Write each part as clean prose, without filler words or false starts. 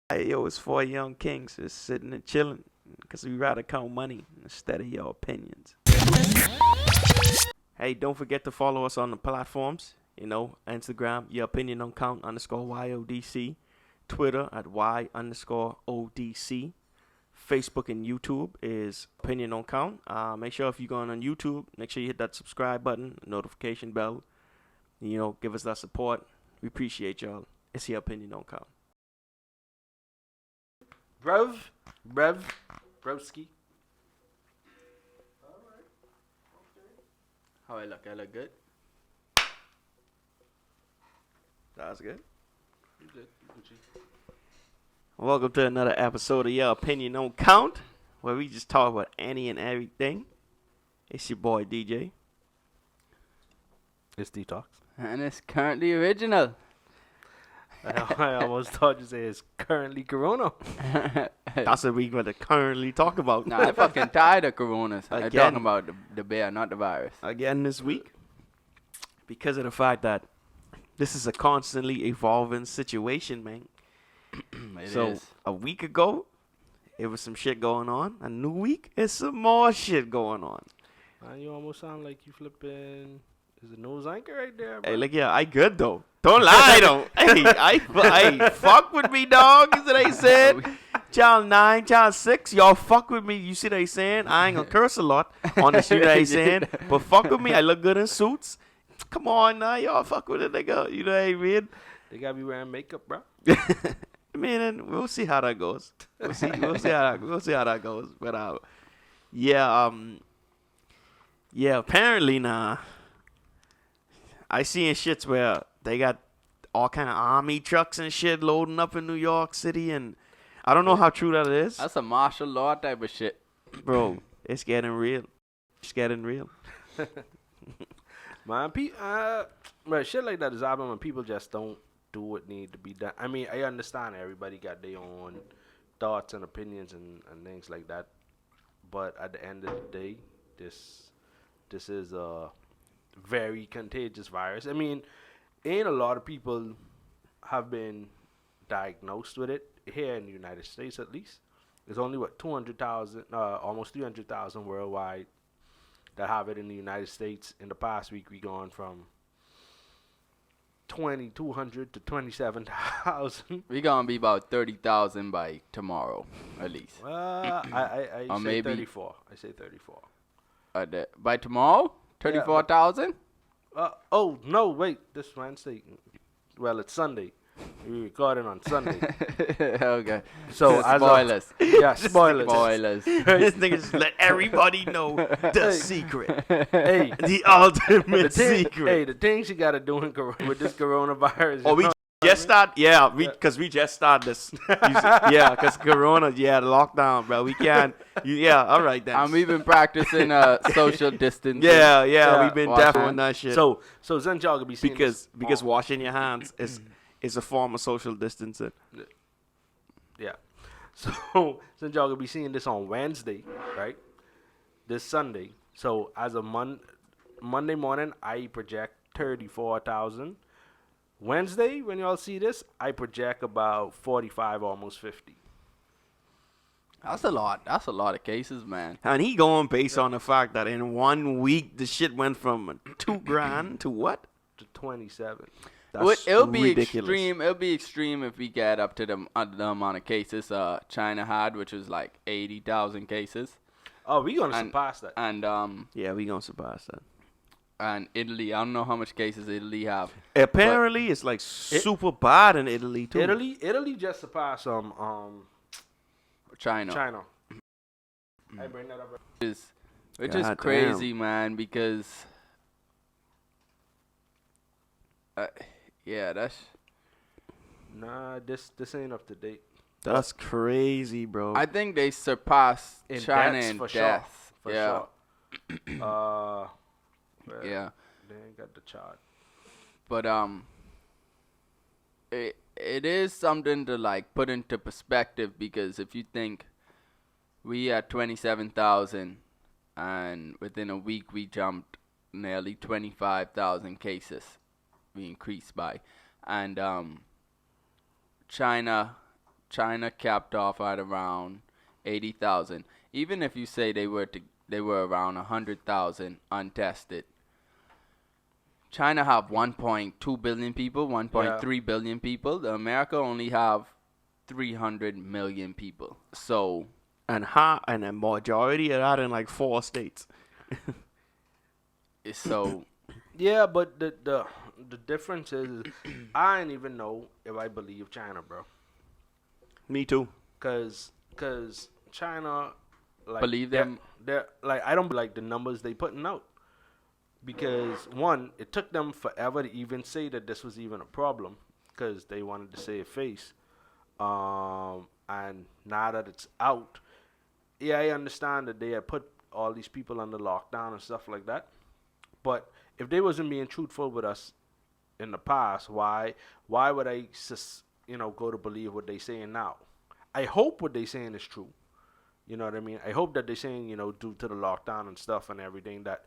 Hey, yo, it's four young kings just sitting and chilling because we rather count money instead of your opinions. Hey, don't forget to follow us on the platforms. Instagram, your opinion on count underscore YODC. Twitter at Y underscore ODC. Facebook and YouTube is opinion on count. Make sure if you're going on YouTube, make sure you hit that subscribe button, notification bell. Give us that support. We appreciate y'all. It's your opinion on count. Brevski. Alright. Okay. How I look? I look good? That's good. You good? Gucci. Welcome to another episode of Your Opinion on Count, where we just talk about any and everything. It's your boy DJ. It's Detox. And it's currently original. I almost thought you say it's currently Corona. That's what we're going to currently talk about. Nah, I'm fucking tired of coronas. I'm Again. talking about the bear, not the virus. Again this week, because of the fact that this is a constantly evolving situation, man. It is. A week ago, it was some shit going on. A new week, it's some more shit going on. You almost sound like you flipping. Is a news anchor right there, bro? Hey, look, yeah, I good though. Don't lie though. Hey, I fuck with me, dog. Is what they said. Child 9, child 6, y'all fuck with me. You see what they saying? I ain't gonna curse a lot on the shit they saying, but fuck with me. I look good in suits. Come on now, y'all fuck with it, nigga. You know what I mean? They gotta be wearing makeup, bro. I mean, and we'll see how that goes. We'll see how that goes. But yeah. Apparently, I see in shits where they got all kind of army trucks and shit loading up in New York City, and I don't know how true that is. That's a martial law type of shit. Bro, it's getting real. It's getting real. Man, but shit like that is happening when people just don't do what need to be done. I mean, I understand everybody got their own thoughts and opinions and things like that, but at the end of the day, this is a very contagious virus. I mean, ain't a lot of people have been diagnosed with it here in the United States, at least. There's only 200,000, almost 300,000 worldwide that have it in the United States. In the past week, we gone from 2,200 to 27,000. We gonna be about 30,000 by tomorrow, at least. I Or say maybe 34. I say 34. By tomorrow, 34,000. Oh no! Wait, this Wednesday. Well, it's Sunday. We recording on Sunday. Okay. So spoilers. Spoilers. Spoilers. This nigga just let everybody know the secret. Hey, The ultimate secret. Hey, the things you gotta do with this coronavirus. Oh, we just start, because we just started this. Because Corona, the lockdown, bro. We can't. All right then. And we've been practicing social distancing. We've been Wash definitely hands. So that shit. since y'all gonna be seeing because washing your hands is a form of social distancing. Yeah. So since y'all gonna be seeing this on Wednesday, right? This Sunday. So as of Monday morning, I project 34,000. Wednesday, when y'all see this, I project about 45, almost 50. That's a lot. That's a lot of cases, man. And he going based on the fact that in 1 week the shit went from $2,000 to what? To 27. It'll be ridiculous. extreme. It'll be extreme if we get up to the amount of cases China had, which was like 80,000 cases. Oh, we gonna surpass that. And Yeah, we gonna surpass that. and Italy, I don't know how much cases Italy have. Apparently, it's like super bad in Italy too. Italy just surpassed China. I bring that up. Which is God crazy, man, because that's. Nah, this ain't up to date. That's crazy, bro. I think they surpassed In China deaths, in for deaths. Sure. Yeah. Well, Yeah. They ain't got the chart. But it is something to like put into perspective, because if you think we had 27,000 and within a week we jumped nearly 25,000 cases, we increased by, and China China capped off at around 80,000. Even if you say they were around 100,000 untested. China have 1.2 billion people, 1.3 billion people. America only have 300 million people. So And a majority of that in like 4 states. so Yeah, but the difference is, I don't even know if I believe China, bro. Me too. Cause China, like, believe them. they're like, I don't like the numbers they putting out. Because one, it took them forever to even say that this was even a problem, because they wanted to save face. And now that it's out, yeah, I understand that they had put all these people under lockdown and stuff like that. But if they wasn't being truthful with us in the past, why would I go to believe what they saying now? I hope what they saying is true. You know what I mean? I hope that they're saying, due to the lockdown and stuff and everything, that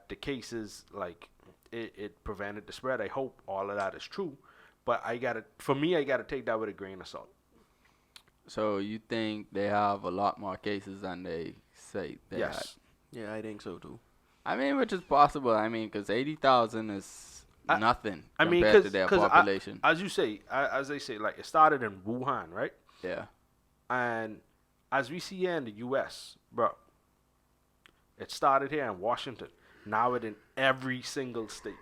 the cases, like, it prevented the spread. I hope all of that is true. But I gotta take that with a grain of salt. So you think they have a lot more cases than they say they had? Yes. Yeah, I think so too. I mean, which is possible. I mean, because 80,000 is nothing I mean, compared to their population. as you say, as they say, like, it started in Wuhan, right? Yeah. And as we see here in the U.S., bro, it started here in Washington. Now it's in every single state.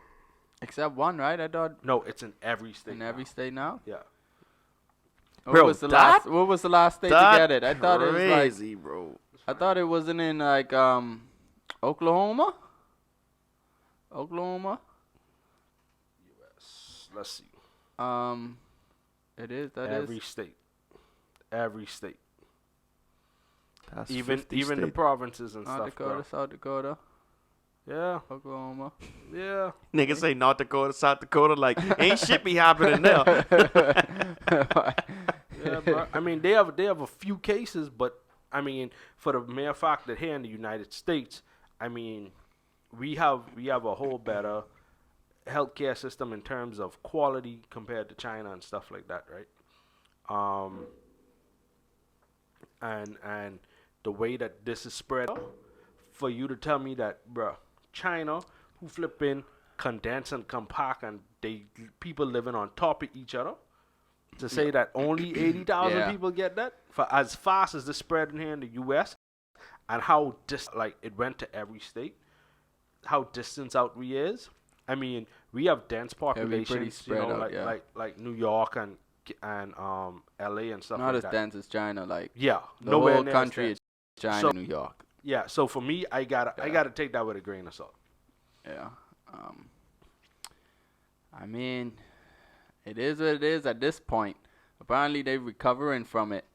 Except one, right? I thought No, it's in every state. in every state now. Yeah. What Bro, was the last state to get it? I thought it was like, crazy, bro. I thought it wasn't in like Oklahoma. Oklahoma. Let's see. It is. That every is. state. Every state. That's Even 50 the states. provinces and North stuff, Dakota, bro. South Dakota, Yeah. Oklahoma. Yeah. Niggas say North Dakota, South Dakota, like ain't shit be happening there. Yeah, bro. I mean, they have a few cases, but I mean, for the mere fact that here in the United States, I mean, we have a whole better healthcare system in terms of quality compared to China and stuff like that, right? And the way that this is spread, for you to tell me that, bro, China, who flipping condense and compact, and people living on top of each other, to say that only 80,000 Yeah. people get that, for as fast as this spread in here in the U.S., and how it went to every state, how distance out we is. I mean, we have dense populations, spread out, yeah. like New York and L.A. and stuff Not like as that. dense as China. Like Yeah, the nowhere whole near as country dense. is China, So- New York. Yeah, so for me, I gotta take that with a grain of salt. Yeah. I mean, it is what it is at this point. Apparently, they're recovering from it.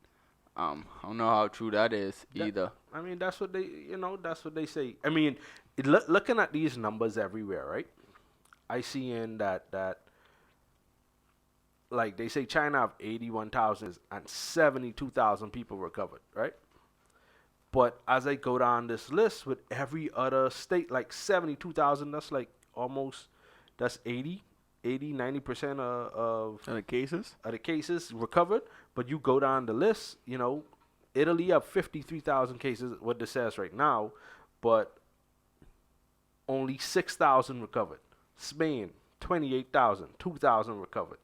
I don't know how true that is either. I mean, that's what they say. I mean, looking at these numbers everywhere, right? I see in that like they say China have 81,000 and 72,000 people recovered, right? But as I go down this list with every other state, like 72,000, that's like almost, that's 90% of And the cases? the cases recovered. But you go down the list, Italy have 53,000 cases, what this says right now, but only 6,000 recovered. Spain, 28,000, 2,000 recovered.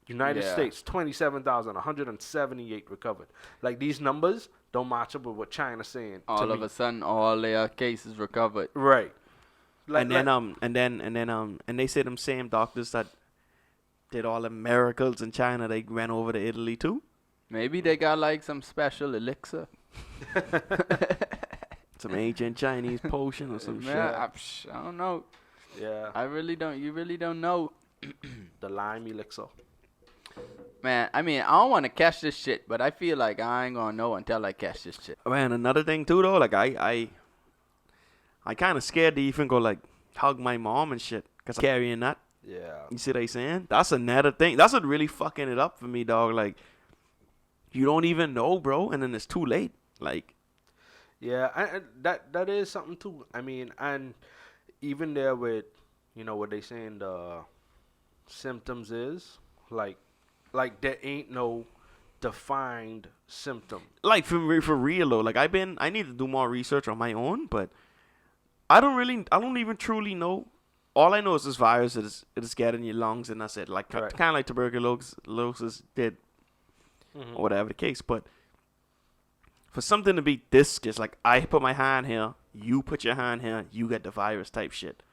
United Yeah. States, 27,000, 178 recovered. Like, these numbers don't match up with what China's saying. All of a sudden, all their cases recovered. Right. And they say them same doctors that did all the miracles in China, they ran over to Italy too. Maybe they got like some special elixir. Some ancient Chinese potion or some shit. I don't know. Yeah. I really don't. You really don't know. The lime elixir. Man, I mean, I don't want to catch this shit, but I feel like I ain't gonna know until I catch this shit. Man, another thing too though, like I kind of scared to even go like hug my mom and shit, cause I'm carrying that. Yeah. You see what I saying? That's another thing. That's what really fucking it up for me, dog. Like, you don't even know, bro, and then it's too late. Like, Yeah, and that is something too. I mean, and even there with, what they saying the symptoms is, like there ain't no defined symptom. Like for real though, like I need to do more research on my own, but I don't even truly know. All I know is this virus is getting your lungs, and that's it. Like kind Right. of like tuberculosis did, Mm-hmm. or whatever the case. But for something to be this, just like I put my hand here, you put your hand here, you get the virus type shit.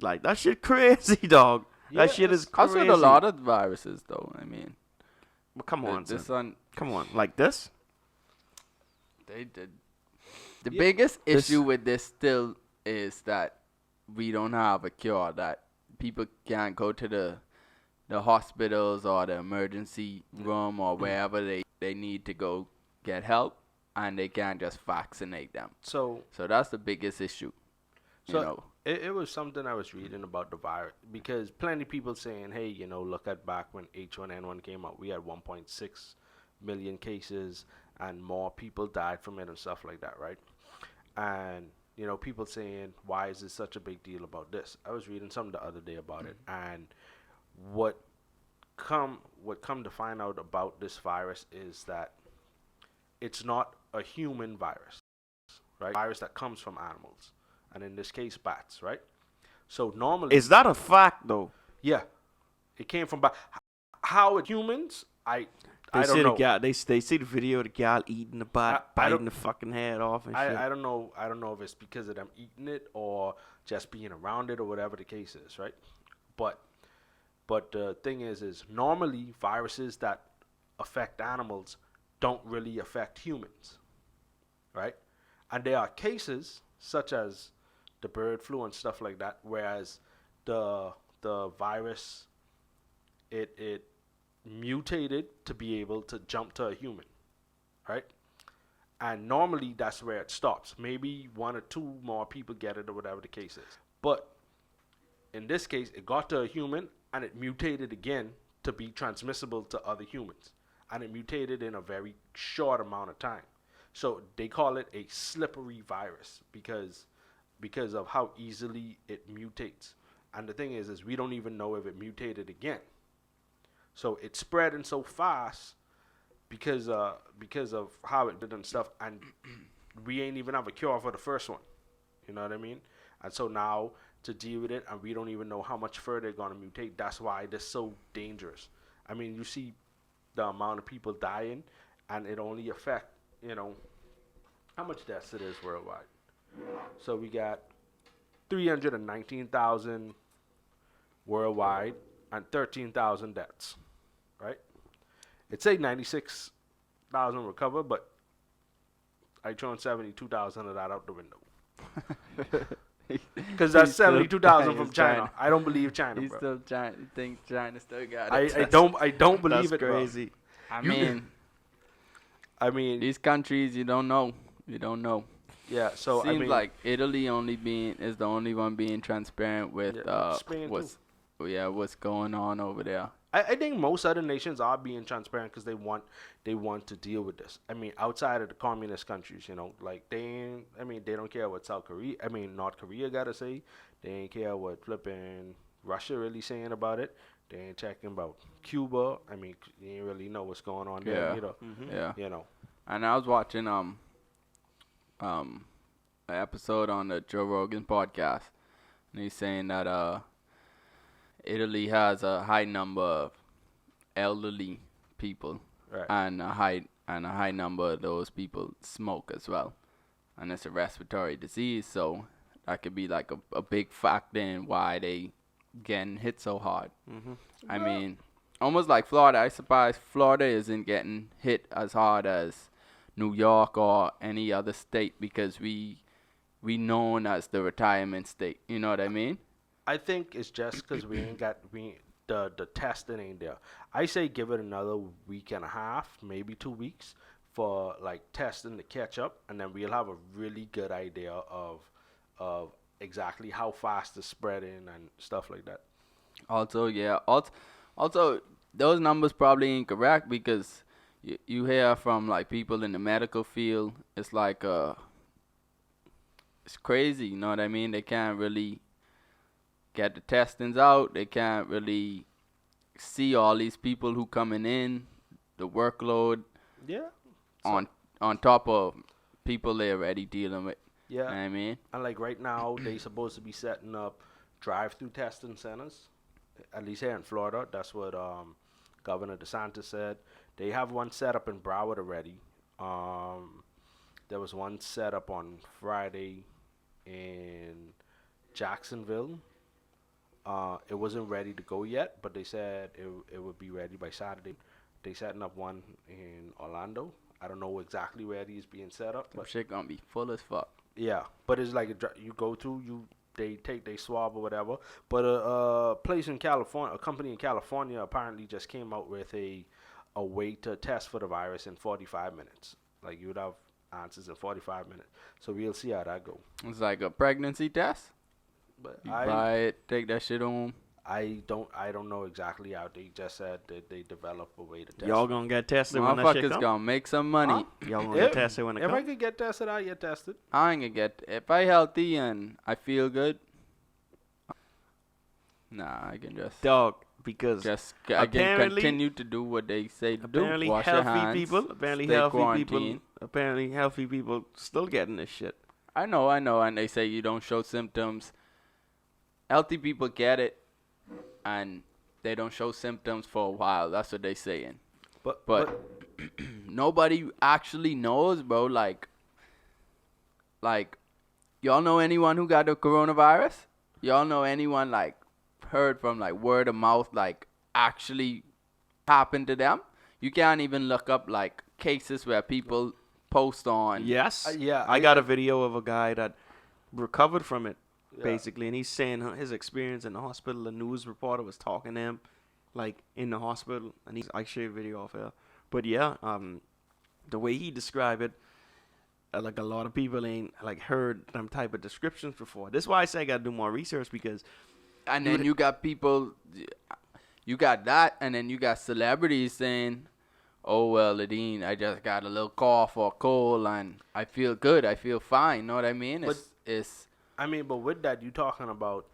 Like that shit crazy, dog. Yeah, That shit is it's- crazy. Also, a lot of viruses, though. I mean, But come on, this son. one, Come on, like this. they did. The Yeah, biggest this- issue with this still is that we don't have a cure. That people can't go to the hospitals or the emergency room or wherever they need to go get help, and they can't just vaccinate them. So So that's the biggest issue. So- You know, it was something I was reading about the virus, because plenty of people saying, hey, look at back when H1N1 came out, we had 1.6 million cases and more people died from it and stuff like that, right? And people saying, why is this such a big deal about this? I was reading something the other day about it, and what come to find out about this virus is that it's not a human virus, right? Virus that comes from animals, and in this case, bats, right? So normally, Is that a fact though? yeah, it came from bats. How it humans, I They don't see know. the gal. They see the video of the gal eating the bat, I biting don't- the fucking head off and shit. I don't know. I don't know if it's because of them eating it or just being around it or whatever the case is, right? But the thing is normally viruses that affect animals don't really affect humans, right? And there are cases such as the bird flu and stuff like that, whereas the virus it mutated to be able to jump to a human, right? And normally that's where it stops. Maybe one or two more people get it or whatever the case is. But in this case, it got to a human and it mutated again to be transmissible to other humans. And it mutated in a very short amount of time. So they call it a slippery virus because of how easily it mutates. And the thing is we don't even know if it mutated again. So it's spreading so fast because of how it did and stuff, and we ain't even have a cure for the first one. You know what I mean? And so now to deal with it, and we don't even know how much further it's gonna mutate. That's why it's so dangerous. I mean, you see the amount of people dying, and it only affect how much deaths it is worldwide. So we got 319,000 worldwide and 13,000 deaths, right? It say 96,000 recover, but I thrown 72,000 of that out the window. Because that's He's still 72,000 from he's China. I don't believe China, He's bro. still trying. Think China still got I it. don't believe That's it, crazy. I You- mean, bro. I mean, these countries you don't know. You don't know. yeah. So Seems I mean, like Italy is the only one being transparent with Yeah, Spain what's going on over there. I think most other nations are being transparent because they want to deal with this. I mean, outside of the communist countries, like they don't care what North Korea gotta say. They ain't care what flipping Russia really saying about it. They ain't checking about Cuba. I mean, you ain't really know what's going on there. Yeah. Mm-hmm. Yeah. And I was watching an episode on the Joe Rogan podcast, and he's saying that Italy has a high number of elderly people, Right. and a high number of those people smoke as well, and it's a respiratory disease, so that could be like a big factor in why they getting hit so hard. Mm-hmm. I mean, almost like Florida. I suppose Florida isn't getting hit as hard as New York or any other state because we known as the retirement state. You know what I mean? I think it's just because the testing ain't there. I say give it another week and a half, maybe 2 weeks, for like testing to catch up, and then we'll have a really good idea of exactly how fast it's spreading and stuff like that. Also, yeah. Also, those numbers probably incorrect because you hear from like people in the medical field. It's like it's crazy. You know what I mean? They can't really get the testings out. They can't really see all these people who coming in the workload Yeah. on top of people they're already dealing with. Yeah. You know what I mean? And like right now, they supposed to be setting up drive-through testing centers. At least here in Florida, that's what Governor DeSantis said. They have one set up in Broward already. There was one set up on Friday in Jacksonville. It wasn't ready to go yet, but they said it would be ready by Saturday. They setting up one in Orlando. I don't know exactly where it is being set up, That but shit gonna be full as fuck. yeah. But it's like you go through, they swab or whatever. But a place in California, a company in California, apparently just came out with a way to test for the virus in 45 minutes. Like you would have answers in 45 minutes. So we'll see how that go. It's like a pregnancy test. But You buy it, take that shit home. I don't know exactly how. They just said that they develop a way to test. Y'all gonna get tested when that shit Motherfuckers come? gonna make some money. Y'all gonna get tested when it If I come? could get tested, I get tested. I ain't gonna get. If I healthy and I feel good, nah, I can Dog, because I can apparently- continue to do what they say to do. apparently Wash your hands. healthy people, apparently healthy people still getting this shit. I know, and they say you don't show symptoms. Healthy people get it, and they don't show symptoms for a while. That's what they saying. But nobody actually knows, bro. Like, y'all know anyone who got the coronavirus? Y'all know anyone, like, heard from, like, word of mouth, like, actually happened to them? You can't even look up, like, cases where people post on. Yes. Yeah, I got a video of a guy that recovered from it, Yeah. basically, and he's saying his experience in the hospital. A news reporter was talking to him, like, in the hospital, and I share a video of it. But yeah, the way he described it, like a lot of people ain't like heard them type of descriptions before. This is why I say I gotta do more research, because And then you got people, you got that, and then you got celebrities saying, oh, well, Ladine, I just got a little cough or cold, and I feel good, I feel fine, know what I mean? I mean, but with that, you talking about,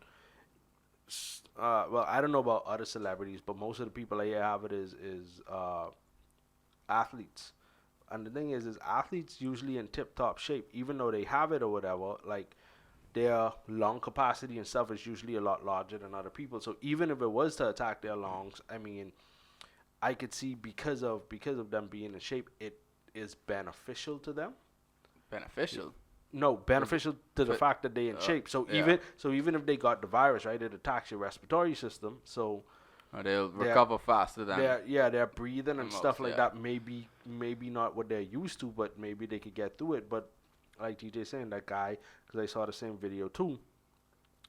well, I don't know about other celebrities, but most of the people that have it is athletes. And the thing is athletes usually in tip-top shape, even though they have it or whatever, like, their lung capacity and stuff is usually a lot larger than other people. So even if it was to attack their lungs, I mean, I could see because of them being in shape, it is beneficial to them. beneficial. No, beneficial to the But, fact that they in shape. So yeah. even if they got the virus, right, it attacks your respiratory system. So Or they'll recover faster than. their breathing and most, stuff like yeah. that. Maybe not what they're used to, but maybe they could get through it. But like TJ saying, that guy, because I saw the same video too,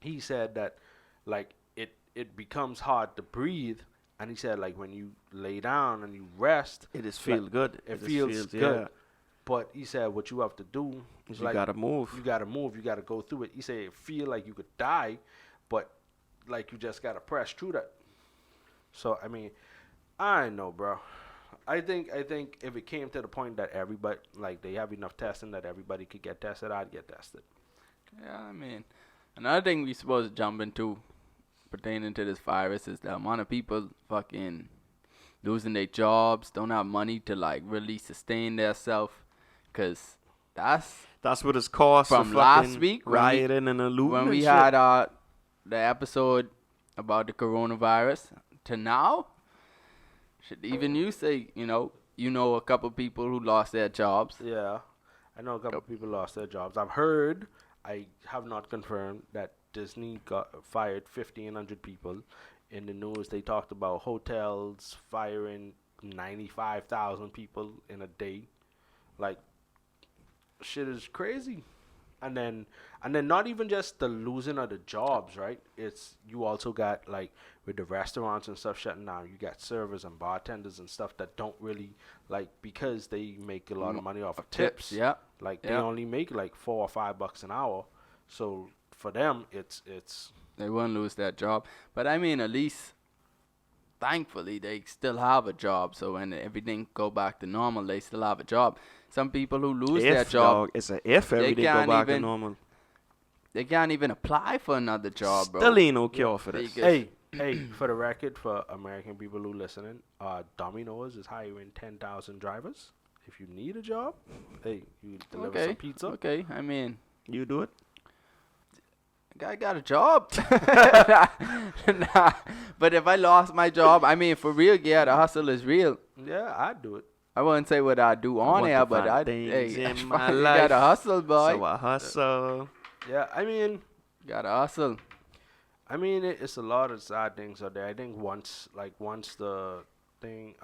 he said that like it becomes hard to breathe, and he said like when you lay down and you rest, it just feels good. it just feels good. Yeah. But he said what you have to do Is is you like, gotta move. you gotta move. You gotta go through it. He said it feel like you could die, but like you just gotta press through that. So I mean, I know, bro. I think if it came to the point that everybody like they have enough testing that everybody could get tested, I'd get tested. Yeah, I mean, another thing we supposed to jump into pertaining to this virus is the amount of people fucking losing their jobs, don't have money to like really sustain themselves, cause That's what it's cost From for last fucking week, rioting and looting. when and we shit. had the episode about the coronavirus to now. Should even you say, you know a couple people who lost their jobs. Yeah, I know a couple of people lost their jobs. I've heard, I have not confirmed, that Disney fired 1,500 people. In the news, they talked about hotels firing 95,000 people in a day. Like, shit is crazy. And then not even just the losing of the jobs, right? It's you also got like with the restaurants and stuff shutting down, you got servers and bartenders and stuff that don't really like, because they make a lot of money off of tips. Yeah. Like they Yeah. only make like $4 or $5 an hour. So for them it's They won't lose their job. But I mean, at least, thankfully, they still have a job. So when everything go back to normal, they still have a job. Some people who lose their If, job, dog, it's a if everything go can't back to even- normal. they can't even apply for another job, bro. Still ain't no cure for this. Because- hey, Hey, for the record, for American people who listening, Domino's is hiring 10,000 drivers. If you need a job, hey, you deliver some Okay. pizza. Okay. I mean, You do it. guy got a job. Nah, but if I lost my job, I mean, for real, yeah, the hustle is real. Yeah, I'd do it. I wouldn't say what I do on want air, to but find I things in you my got a life. hustle, boy. So I hustle. Yeah, I mean, Got a hustle. it's a lot of sad things out there. I think once the thing,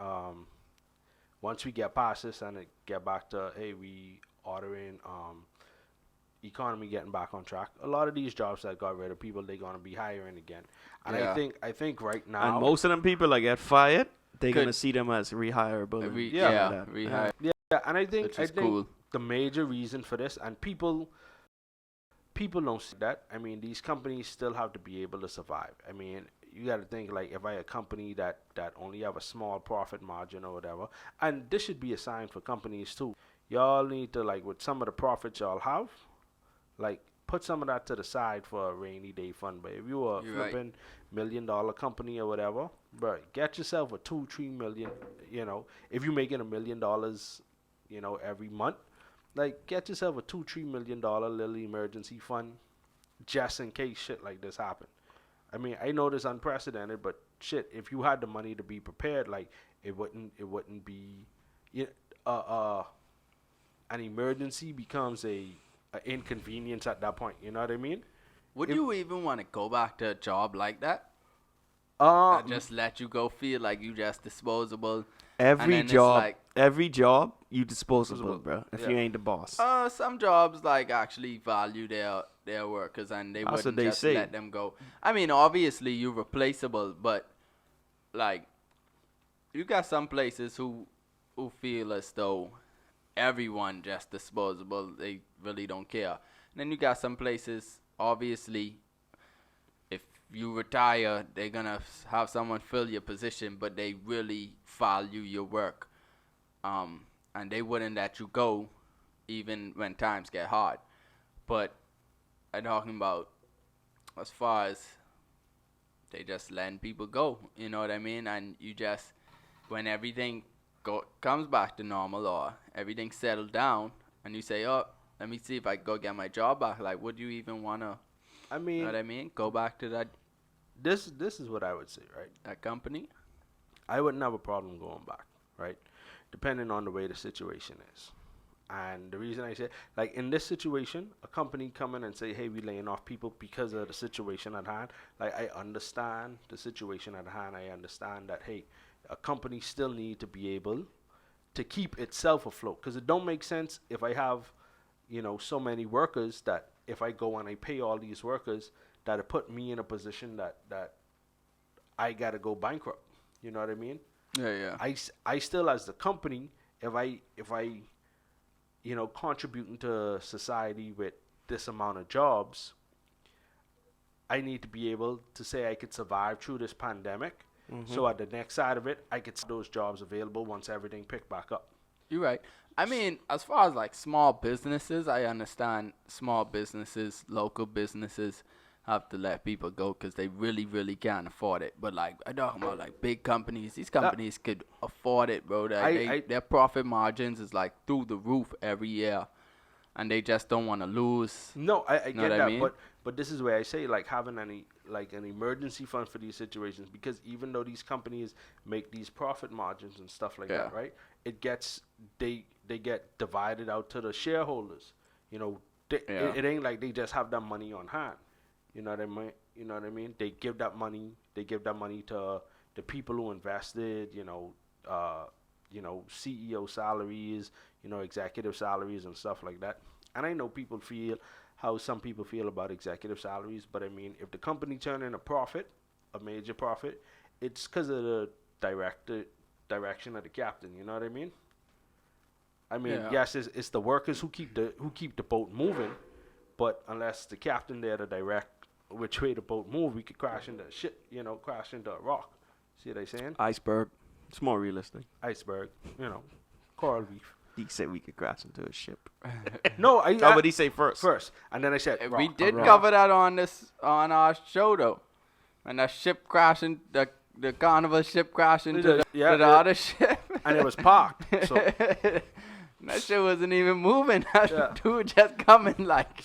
once we get past this and it get back to, hey, we ordering, economy getting back on track. A lot of these jobs that got rid of people, they're gonna be hiring again. And Yeah. I think right now, And most of them people that get fired, they're Could- gonna see them as rehireable. and Yeah. shit like that. Rehire, yeah, and I think which is cool. the major reason for this, and people don't see that. I mean, these companies still have to be able to survive. I mean, you got to think, like, if I a company that only have a small profit margin or whatever, and this should be a sign for companies too. Y'all need to, like, with some of the profits y'all have, like, put some of that to the side for a rainy day fund. But if you are You're right. flipping $1 million company or whatever, bro, get yourself a 2-3 million. You know, if you're making $1 million, you know, every month, like, get yourself a $2-3 million little emergency fund, just in case shit like this happen. I mean, I know this unprecedented, but shit, if you had the money to be prepared, like, it wouldn't be, an emergency becomes a inconvenience at that point. You know what I mean? Would If- you even want to go back to a job like that? Uh, That just let you go feel like you just disposable? Every then it's job, like- every job, you disposable, bro. If you Yeah. ain't the boss. Some jobs like actually value their workers and they That's what wouldn't they just say. let them go. I mean, obviously you're replaceable, but like you got some places who feel as though everyone just disposable. They really don't care. And then you got some places, obviously, if you retire, they're gonna have someone fill your position, but they really value your work. And they wouldn't let you go even when times get hard. But I'm talking about as far as they just letting people go, you know what I mean? And you just, when everything comes back to normal or everything settled down, and you say, oh, let me see if I can go get my job back. Like, would you even want to, I you mean, know what I mean? Go back to this is what I would say, right? that company? I wouldn't have a problem going back, right? Depending on the way the situation is. And the reason I say, like, in this situation, a company come in and say, hey, we laying off people because of the situation at hand. Like, I understand the situation at hand. I understand that, hey, a company still need to be able to keep itself afloat. Because it don't make sense if I have, you know, so many workers that if I go and I pay all these workers, that it put me in a position that I got to go bankrupt. You know what I mean? Yeah. I still, as the company, if I you know, contributing to society with this amount of jobs, I need to be able to say I could survive through this pandemic. So at the next side of it, I could see those jobs available once everything picked back up. You're right. I mean, as far as like small businesses, I understand small businesses, local businesses have to let people go because they really, really can't afford it. But like, I'm talking about like big companies. These companies could afford it, bro. Their profit margins is like through the roof every year, and they just don't want to lose. No, I Know get what I that, mean? but this is where I say, like, having an emergency fund for these situations, because even though these companies make these profit margins and stuff like that, Yeah. right? They get divided out to the shareholders. You know, Yeah. it ain't like they just have that money on hand. You know what I mean? You know what I mean? They give that money to the people who invested. You know, CEO salaries, you know, executive salaries and stuff like that. And I know people feel how some people feel about executive salaries, but I mean, if the company turn in a profit, a major profit, it's because of the direction of the captain. You know what I mean? I mean, Yeah. yes, it's the workers who keep the boat moving, but unless the captain there to direct which way the boat move, we could crash into shit. You know, crash into a rock. See what I'm saying? Iceberg. It's more realistic. Iceberg. You know, coral reef. He said we could crash into a ship. No, Oh, but he say first. first, and then I said We rock. did rock. cover that on our show though. When that ship crashing, the carnival ship crashing to the, Yeah, to the other ship. and it was parked. So, That shit wasn't even moving. That Yeah. dude just coming like.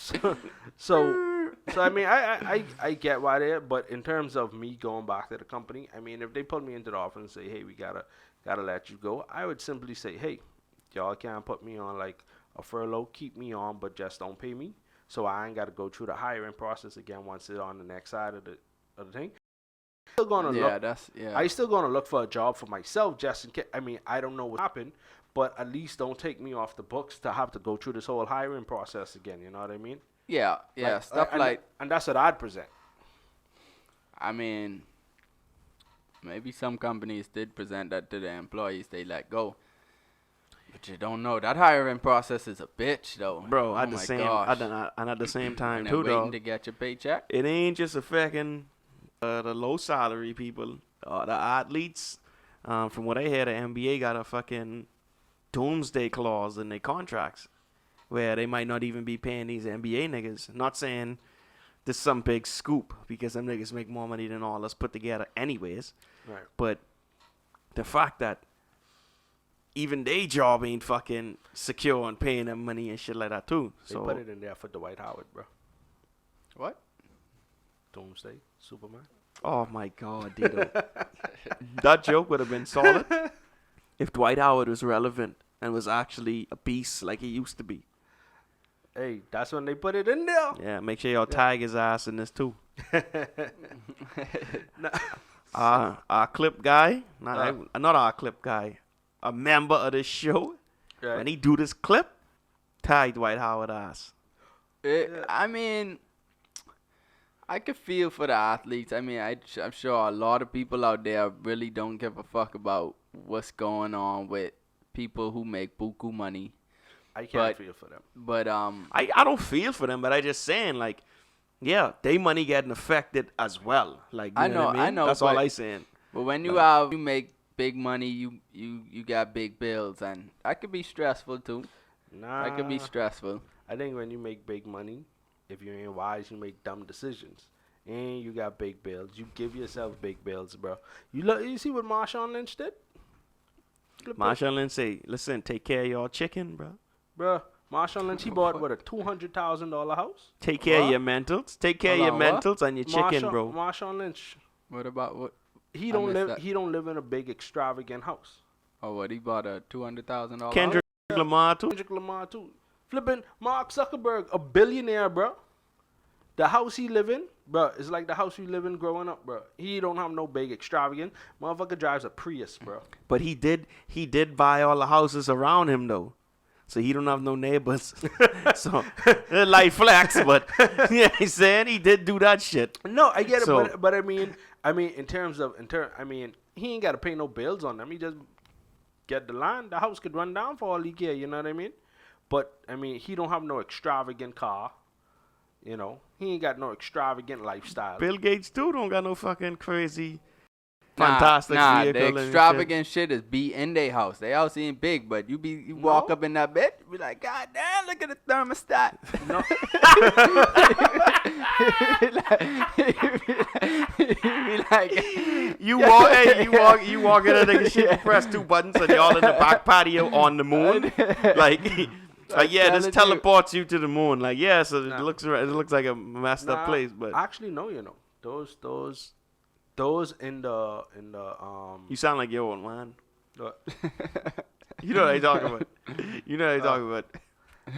so I mean, I get why they're, but in terms of me going back to the company, I mean, if they put me into the office and say, hey, we gotta let you go, I would simply say, hey, y'all can't put me on like a furlough, keep me on, but just don't pay me, so I ain't got to go through the hiring process again once it's on the next side of the thing. Still gonna Yeah, look. that's yeah. I still gonna look for a job for myself just in case. I mean, I don't know what happened, but at least don't take me off the books to have to go through this whole hiring process again. You know what I mean? Yeah, stuff and that's what I'd present. I mean, maybe some companies did present that to their employees. They let go. But you don't know. That hiring process is a bitch, though. Bro, Oh at the my same, gosh. and at the same time And too, then waiting dog. to get your paycheck. It ain't just affecting the low salary people, the athletes. From what I hear, the NBA got a fucking doomsday clause in their contracts, where they might not even be paying these NBA niggas. Not saying this is some big scoop, because them niggas make more money than all us put together anyways. Right. But the fact that even they job ain't fucking secure and paying them money and shit like that too. They So put it in there for Dwight Howard, bro. What? Doomsday Superman. oh my god, Dito. That joke would have been solid if Dwight Howard was relevant and was actually a beast like he used to be. Hey, that's when they put it in there. Yeah, make sure y'all tag his ass in this too. Our clip guy, not our clip guy, a member of this show, Right. when he do this clip, tag Dwight Howard ass. I mean, I could feel for the athletes. I mean, I'm sure a lot of people out there really don't give a fuck about what's going on with people who make buku money. I can't but- feel for them. But I don't feel for them, but I just saying, like, yeah, they money getting affected as well. Like, you I know, what know, I mean? I know, That's all but- I saying. But when you make big money, you got big bills, and that could be stressful too. Nah. That could be stressful. I think when you make big money, if you ain't wise, you make dumb decisions. And you got big bills. You give yourself big bills, bro. You see what Marshawn Lynch did? Marshawn Lynch say, listen, take care of your chicken, bro. Bro, Marshawn Lynch, he bought, what, a $200,000 house? Take care of What? your mentals. Take care of Hold your on, what? mentals and your chicken, bro. Marshawn Lynch, What about what? he I don't missed live. that. He don't live in a big extravagant house. Oh, what? He bought a $200,000. Kendrick Lamar, too. Kendrick Lamar too. Flipping Mark Zuckerberg, a billionaire, bro. The house he live in, bro, is like the house we live in growing up, bro. He don't have no big extravagant. Motherfucker drives a Prius, bro. But he did buy all the houses around him, though. So he don't have no neighbors. So, like flex, but yeah, he's saying he did do that shit. No, I get it, So- but I mean, I mean, he ain't got to pay no bills on them. He just get the land. The house could run down for all he care. You know what I mean? But I mean, he don't have no extravagant car. You know, he ain't got no extravagant lifestyle. Bill Gates, too, don't got no fucking crazy, fantastic Nah, vehicle. the and shit. extravagant shit is be in their house. They house ain't big, but you walk No. up in that bed, you be like, God damn, look at the thermostat. No. You be like, You walk in a nigga shit, you press two buttons, and y'all in the back patio on the moon. Like yeah, this telling you. teleports teleports you to the moon. Like, yeah, so it looks like a messed up Nah, place, but actually, no, you know, those in the you sound like your old man. the- You know what I talking about. You know what I talking about.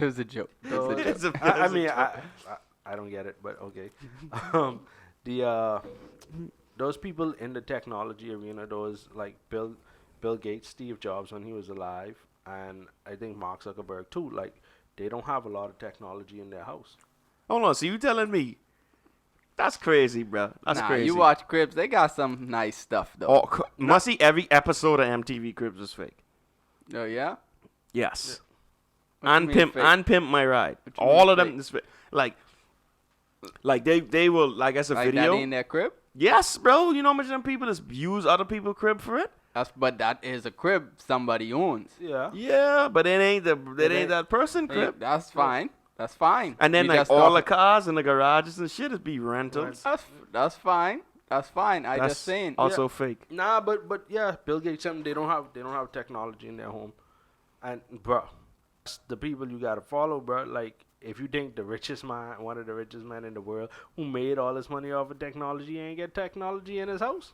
it was a joke. It was a joke. It's a- I it's a mean, joke. I don't get it, but okay. Those people in the technology arena, those like Bill Gates, Steve Jobs when he was alive, and I think Mark Zuckerberg too. Like, they don't have a lot of technology in their house. Hold on, so you telling me that's crazy, bro? That's Nah, crazy. you watch Cribs, they got some nice stuff though. Oh, must see every episode of MTV Cribs is fake. Oh yeah? Yes. What you And mean pimp fake? and pimp my ride. What you All mean of them fake? is fake. Like they will like as a Like video. that in their crib? Yes, bro. You know how much of them people just use other people's crib for it? But that is a crib somebody owns. Yeah. Yeah, but it ain't ain't- that person Hey, crib. that's fine. That's fine. And then We like just all the talking- cars in the garages and shit is be rentals. That's fine. That's fine. I That's just saying. also fake. Nah, but yeah, Bill Gates, something they don't have technology in their home, and bro, that's the people you gotta follow, bro. Like if you think the richest man, one of the richest men in the world, who made all his money off of technology, ain't get technology in his house.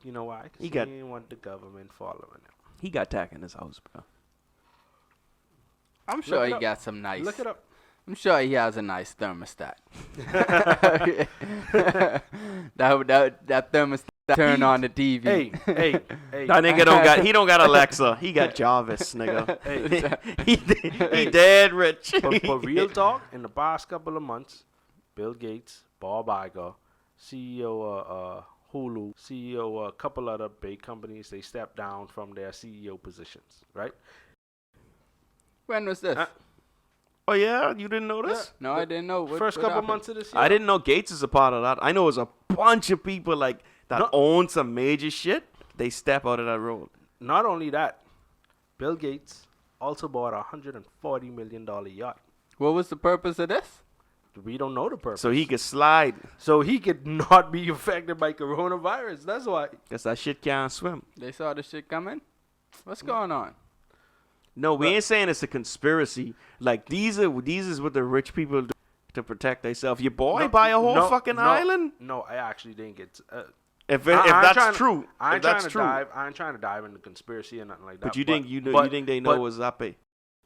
You know why? 'Cause he didn't want the government following him. He got tech in his house, bro. I'm sure he up. got some nice. Look it up. I'm sure he has a nice thermostat. that thermostat turn on the TV. Hey. That nigga he don't got Alexa. He got Jarvis, nigga. he dead rich. But real talk, in the past couple of months, Bill Gates, Bob Iger, CEO of Hulu, CEO of a couple other big companies, they stepped down from their CEO positions, right? When was this? Oh yeah, you didn't know this? No, I didn't know. First what couple happened? months of this year. I didn't know Gates is a part of that. I know it's a bunch of people like that own some major shit. They step out of that role. Not only that, Bill Gates also bought a $140 million yacht. What was the purpose of this? We don't know the purpose. So he could slide. So he could not be affected by coronavirus. That's why. Guess that shit can't swim. They saw the shit coming? What's going on? No, we ain't saying it's a conspiracy. Like these is what the rich people do to protect themselves. Your boy buy a whole fucking island. No, I actually think it's. If that's true, I if that's true. I ain't trying to dive into conspiracy or nothing like that. But you think they know what's up?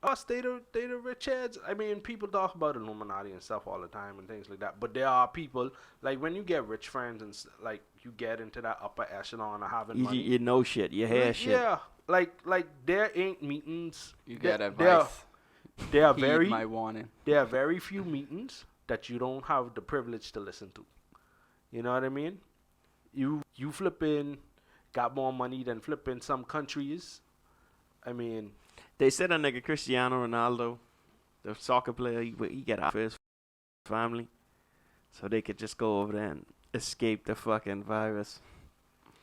Us, they the rich heads. I mean, people talk about Illuminati and stuff all the time and things like that. But there are people, like when you get rich friends and like you get into that upper echelon of having money. You know shit. You hear shit. Yeah, like there ain't meetings. You get advice. There are Heed very my warning. There are very few meetings that you don't have the privilege to listen to. You know what I mean? You flipping got more money than flipping some countries. I mean, they said a nigga Cristiano Ronaldo, the soccer player, he got out of his family, so they could just go over there and escape the fucking virus.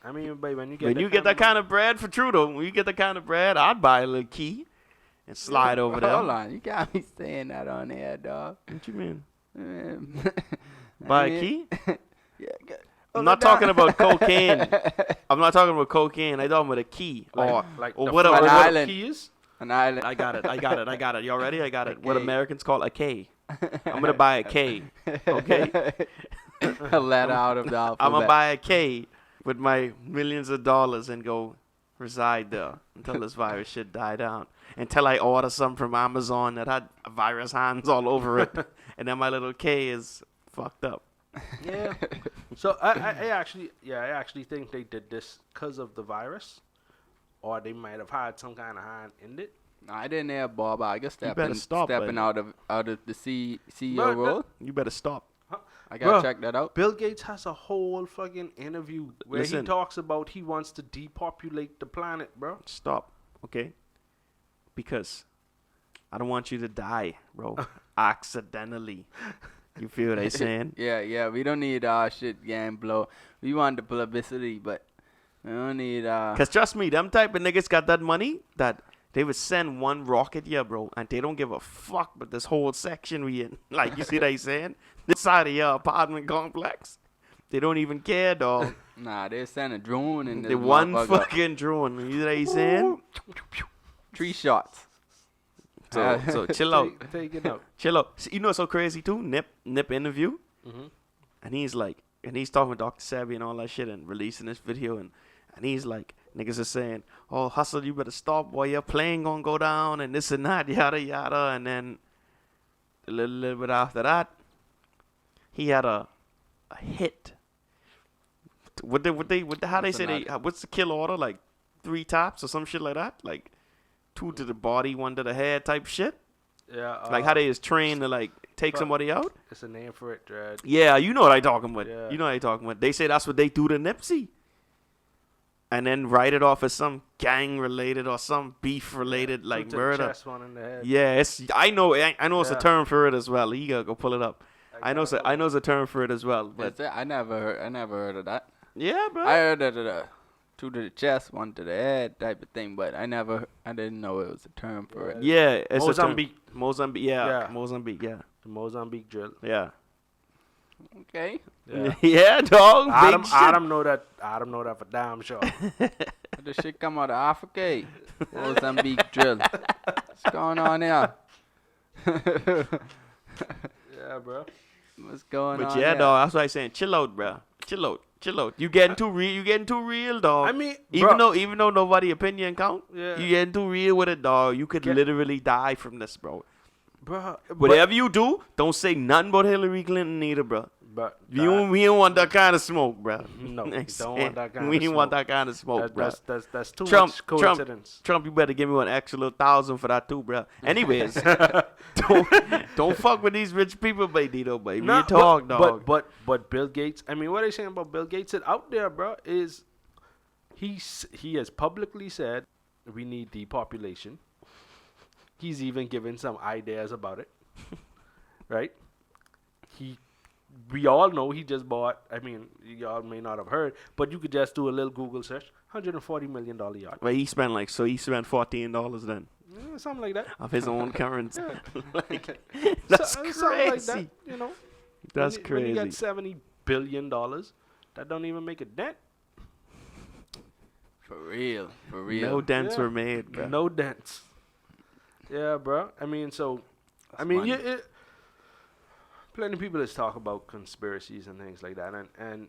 I mean, but when you get that kind of bread for Trudeau, when you get that kind of bread, I'd buy a little key and slide over there. Hold on, you got me saying that on air, dog. What you mean? Buy a key? Yeah. I'm not talking about cocaine. I'm not talking about cocaine. I'm talking about a key or whatever. An island. Keys? An island. I got it. Y'all ready? I got it. What Americans call a K. I'm gonna buy a K. Okay. A letter out of the alphabet. I'm gonna buy a K with my millions of dollars and go reside there until this virus shit die down. Until I order something from Amazon that had virus hands all over it, and then my little K is fucked up. Yeah. So I actually think they did this because of the virus, or they might have had some kind of hand in it. No, I didn't hear Bob Iger stepping buddy. out of the CEO role. You better stop. I gotta check that out. Bill Gates has a whole fucking interview where he talks about he wants to depopulate the planet, bro. Stop, okay? Because I don't want you to die, bro, accidentally. You feel what I'm saying? Yeah. We don't need our shit getting blow. We want the publicity, but we don't need. Cause trust me, them type of niggas got that money that they would send one rocket, bro, and they don't give a fuck. But this whole section we in, like you see what I'm saying? This side of your apartment complex, they don't even care, dog. Nah, they send a drone and the one fucking drone. You know what I'm saying? 3 shots. So chill out. Take it out. Chill out. See, you know what's so crazy too? Nip interview. Mm-hmm. And he's talking with Dr. Sebi and all that shit and releasing this video and he's like, niggas are saying, oh, Hustle, you better stop, boy, your plane gonna go down and this and that, yada, yada. And then a little bit after that, he had a hit. What's the kill order? Like 3 taps or some shit like that? Like 2 to the body, 1 to the head type shit? Yeah. Like how they is trained to like take somebody out? It's a name for it, Dread. Yeah, you know what I'm talking about. Yeah. You know what I'm talking about. They say that's what they do to Nipsey. And then write it off as some gang related or some beef related like murder. Chest, one in the head. Yeah, I know it's a term for it as well. You gotta go pull it up. I know it's a term for it as well. But I never heard of that. yeah, bro. I heard of the 2 to the chest, 1 to the head type of thing, but I didn't know it was a term for it. Yeah, it's Mozambique. Mozambique, yeah. Yeah. Mozambique, yeah. The Mozambique drill. Yeah. Okay. Yeah. Yeah, dog. Adam, Big shit. Adam know that. Adam know that for damn sure. This shit come out of Africa. Mozambique drill. What's going on here? Yeah, bro. What's going But on yeah, here? dog. That's why I'm saying, chill out, bro. Chill out. Chill out. You getting too real. You getting too real, dog. I mean, even bro. though nobody opinion count, Yeah. you getting too real with it, dog. You could Get- literally die from this, bro. Bro, Whatever you do, don't say nothing about Hillary Clinton either, bro. but We don't want that kind of smoke, bro. No, we I'm don't want that kind we of don't want smoke. that kind of smoke, bro. That's too Trump, much coincidence. Trump, you better give me one extra little 1,000 for that too, bro. Anyways, don't fuck with these rich people, baby, though, baby. Nah, You talk, dog. But Bill Gates. I mean, what they saying about Bill Gates is out there, bro. Is he has publicly said we need depopulation. He's even given some ideas about it, right? We all know he just bought. I mean, y'all may not have heard, but you could just do a little Google search. $140 million yacht, But he spent $14 then something like that. of his own currency. Yeah. Like, that's Something crazy. like that, you know. That's When you got crazy. $70 billion, that don't even make a dent. For real. For real. No dents Yeah. were made, bro. No dents. Yeah, bro. I mean, so, That's money. plenty of people just talk about conspiracies and things like that, and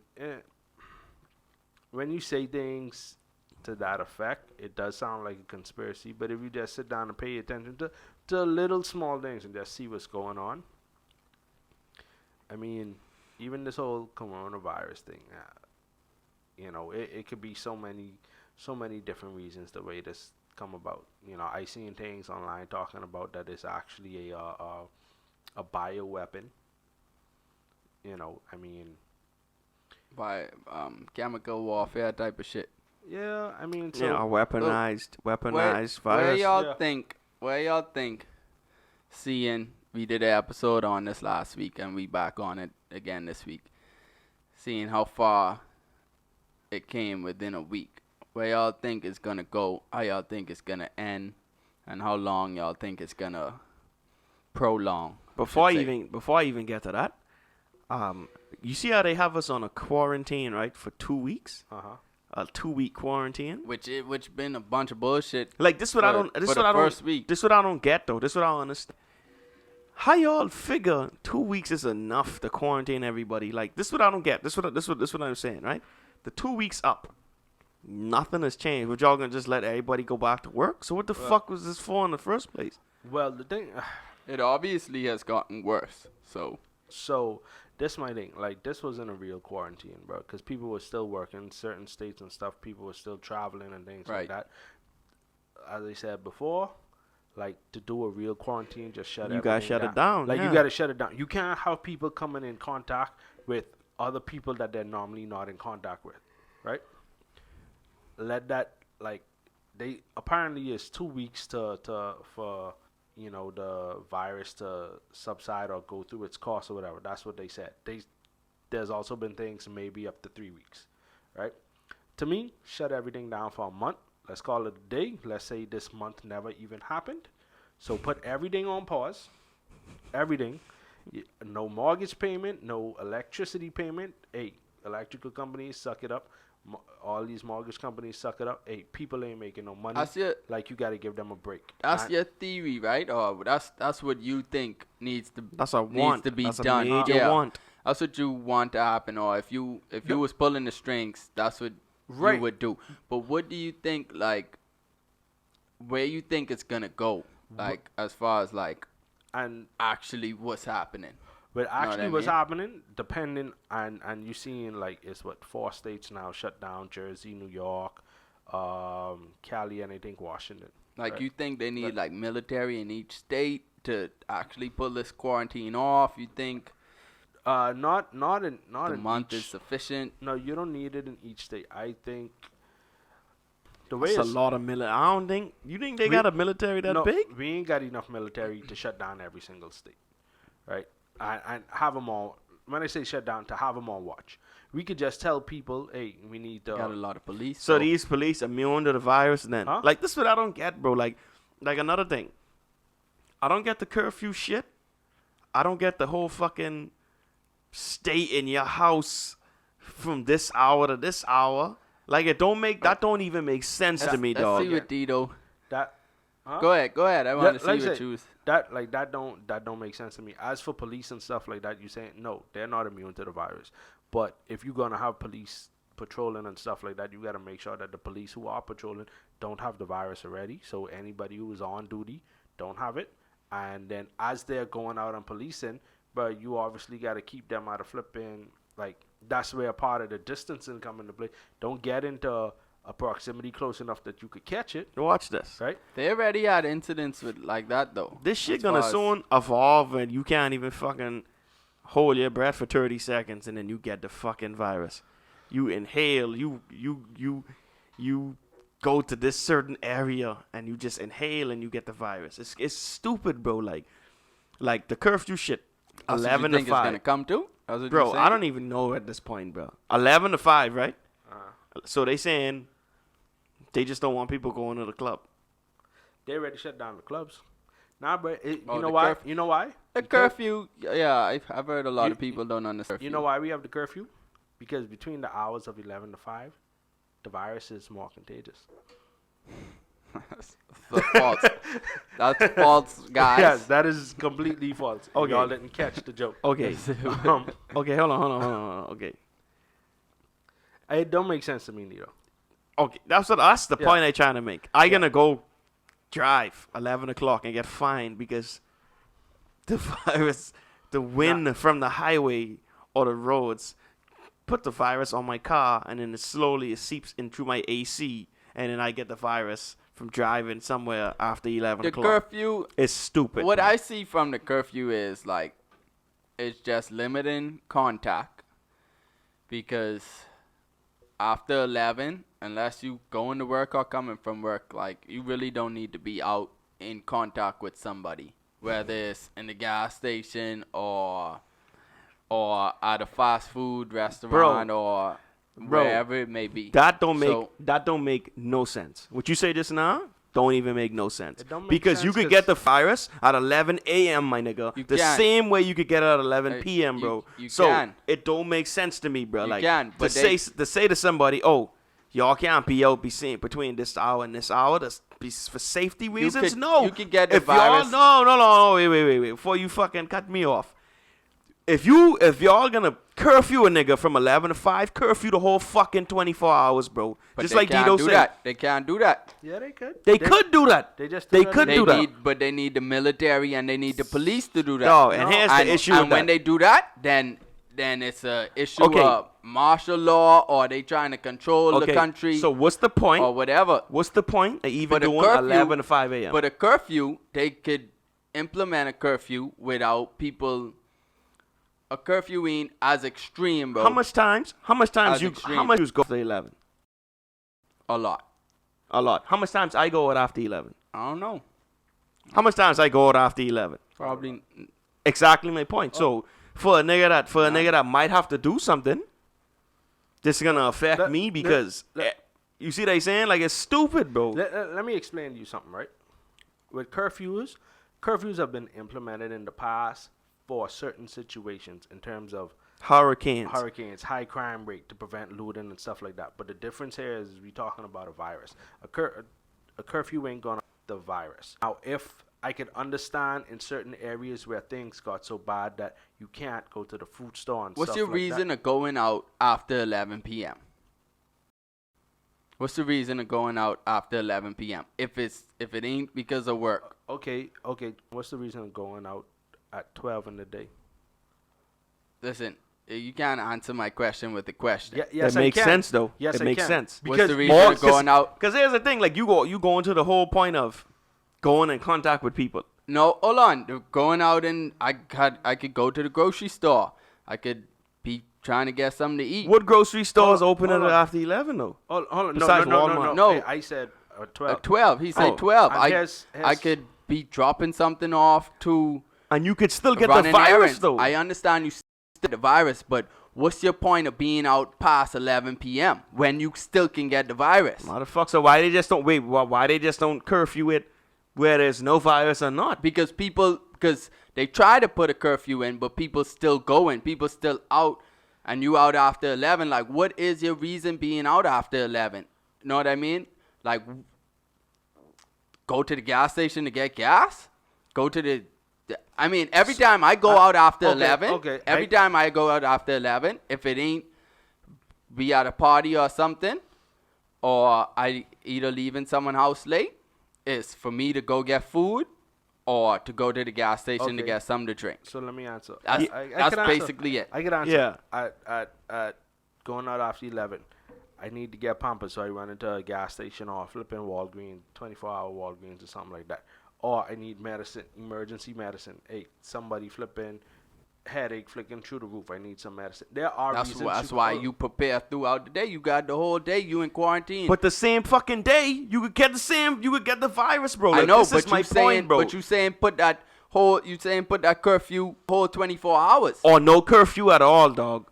when you say things to that effect, it does sound like a conspiracy. But if you just sit down and pay attention to little small things and just see what's going on, I mean, even this whole coronavirus thing, you know, it could be so many different reasons the way this come about. You know, I seen things online talking about that it's actually a bioweapon. You know, I mean, By chemical warfare type of shit. yeah, I mean, so Yeah, a weaponized Where virus. y'all Yeah. think, seeing we did an episode on this last week and we back on it again this week, seeing how far it came within a week, where y'all think it's gonna go, how y'all think it's gonna end, and how long y'all think it's gonna prolong. Before I should say. even get to that, you see how they have us on a quarantine, right, for 2 weeks? A 2-week quarantine. Which been a bunch of bullshit. Like this, what I don't. This for what the I don't. first week. This what I don't get though. This what I don't understand. How y'all figure 2 weeks is enough to quarantine everybody? Like this what I don't get. This what I'm saying, right? The 2 weeks up, nothing has changed. But y'all gonna just let everybody go back to work? So what the fuck was this for in the first place? well, the thing, It obviously has gotten worse. So this my thing. Like, this wasn't a real quarantine, bro, because people were still working. Certain states and stuff, people were still traveling and things like Right. that. As I said before, like, to do a real quarantine, just shut You gotta everything shut it down. Like, yeah. you gotta shut it down. You can't have people coming in contact with other people that they're normally not in contact with, right? Let that, like, they apparently it's 2 weeks for you know, the virus to subside or go through its course or whatever. That's what they said. There's also been things maybe up to 3 weeks, right? To me, shut everything down for a month. Let's call it a day. Let's say this month never even happened. So put everything on pause. Everything. No mortgage payment, no electricity payment. Hey, electrical companies, suck it up. All these mortgage companies, suck it up. Hey, people ain't making no money. Like, you got to give them a break. that's your theory, right? Or that's what you think needs to That's a want. to be That's done. a major Yeah. want. That's what you want to happen, or if you was pulling the strings, that's what Right. you would do. But what do you think, like, where you think it's gonna go, like, as far as like And actually what's happening? but what actually, I what's mean? happening, depending, and you seeing, like, it's what, 4 states now shut down: Jersey, New York, Cali, and I think Washington. Like, Right. you think they need Right. like military in each state to actually pull this quarantine off? You think Not the in month each, is sufficient? No, you don't need it in each state. I think the way That's a it's, lot of military. I don't think. You think they We- got a military that no, big? we ain't got enough military to shut down every single state, right? And have them all. When I say shut down, to have them on watch. We could just tell people, hey, we need Got a lot of police. So these police immune to the virus then? Huh? Like, this is what I don't get, bro. Like another thing. I don't get the curfew shit. I don't get the whole fucking stay in your house from this hour to this hour. Like that don't even make sense to me, Let's dog. see what Dito. That. Huh? Go ahead. I want to see like I what said, you was. that don't make sense to me. As for police and stuff like that, you saying no, they're not immune to the virus. But if you're gonna have police patrolling and stuff like that, you gotta make sure that the police who are patrolling don't have the virus already. So anybody who is on duty don't have it. And then as they're going out and policing, but you obviously gotta keep them out of flipping. Like that's where a part of the distancing come into play. Don't get into a proximity close enough that you could catch it. Watch this. Right? They already had incidents with like that though. This shit As gonna far as- soon evolve and you can't even fucking hold your breath for 30 seconds and then you get the fucking virus. You inhale, you go to this certain area and you just inhale and you get the virus. It's stupid, bro. Like the curfew shit. That's what 11 you to think 5. It's gonna come to? That's what Bro, you're I saying? don't even know at this point, bro. 11 to 5, right? Uh-huh. So they saying they just don't want people going to the club. They already shut down the clubs. Nah, but Oh, you know the why? curf- You know why? The Because- curfew, yeah, I've heard a lot You- of people don't understand. You know why we have the curfew? Because between the hours of 11 to 5, the virus is more contagious. That's false. That's false, guys. Yes, that is completely false. Okay. Y'all didn't catch the joke. Okay. Um, Okay, hold on. Okay. it don't make sense to me, Nito. Okay, that's the Yeah. point I'm trying to make. I gonna go drive 11 o'clock and get fined because the virus, the wind from the highway or the roads, put the virus on my car, and then it seeps in through my AC, and then I get the virus from driving somewhere after 11 The o'clock. curfew, It's stupid. what man. I see from the curfew is like, it's just limiting contact because after 11, unless you going to work or coming from work, like you really don't need to be out in contact with somebody, whether it's in the gas station or at a fast food restaurant or Bro, wherever it may be. That don't So- make no sense. What you say just now don't even make no sense. It don't make Because you sense could get the virus at 11 a.m., my nigga. You The can. same way you could get it at 11 p.m., bro. you so can. it don't make sense to me, bro. You Like can, to but say to somebody, oh, y'all can't be seen between this hour and this hour. That's for safety reasons. could- no, you could get the if virus- y'all no, wait. Before you fucking cut me off. If y'all gonna curfew a nigga from 11 to 5, curfew the whole fucking 24 hours, bro. But Just they like can't Dito do said. that. They can't do that. Yeah, they could. They could do that. They just They do could that. do that. But they need the military and they need the police to do that. No, and No. here's and, the issue and with when that. they do that, then it's a issue Okay. of martial law, or they trying to control the Okay, country, so what's the point? or whatever. What's the point of even But a doing curfew- 11 to 5 a.m.? But a curfew, they could implement a curfew without people. A curfew ain't as extreme, bro. How much times As you extreme. go after 11? A lot. A lot. How much times I go out after 11? I don't know. How much times I go out after 11? Probably. Exactly my point. So for a nigga that might have to do something, this is gonna affect Let- me let- because you see what they saying? Like it's stupid, bro. Let me explain to you something, right? With curfews have been implemented in the past for certain situations in terms of Hurricanes. hurricanes, high crime rate to prevent looting and stuff like that. But the difference here is we're talking about a virus. A curfew ain't gonna the virus. Now, if I could understand in certain areas where things got so bad that you can't go to the food store and What's stuff your like reason that. of going out after 11 p.m.? What's the reason of going out after 11 p.m. if it ain't because of work? Okay. What's the reason of going out at 12 in the day? Listen, you can't answer my question with a question. Yes, That makes I can. sense though. Yes, it I makes can. sense. What's the Because reason more- of going out? Because here's the thing, like you go into the whole point of going in contact with people. No, hold on. Going out and I could go to the grocery store. I could be trying to get something to eat. What grocery stores Hold open on. after 11 though? Hold on. Besides No. Walmart. No. Hey, I said 12. 12. He said Oh. 12. And I could be dropping something off to And you could still get run the an virus errand. though. I understand you still get the virus, but what's your point of being out past 11 p.m. when you still can get the virus? Motherfucker, so why they just don't curfew it where there's no virus or not? Because because they try to put a curfew in, but people still going, people still out, and you out after 11. Like, what is your reason being out after 11? You know what I mean? Like, go to the gas station to get gas? Go to the I mean, every time I go out after 11, every time I go out after 11, if it ain't be at a party or something, or I either leaving someone's house late, it's for me to go get food or to go to the gas station to get something to drink. So let me answer. That's basically it. I can answer. Yeah. At going out after 11, I need to get Pampers, so I run into a gas station or flipping Walgreens, 24-hour Walgreens or something like that. Or I need medicine, emergency medicine. Hey, somebody flipping headache flicking through the roof. I need some medicine. There are reasons. That's why you prepare throughout the day. You got the whole day. You in quarantine. But the same fucking day, you could get the virus, bro. I know, this but is my you saying, point, bro. but you saying put that curfew whole 24 hours. Or no curfew at all, dog.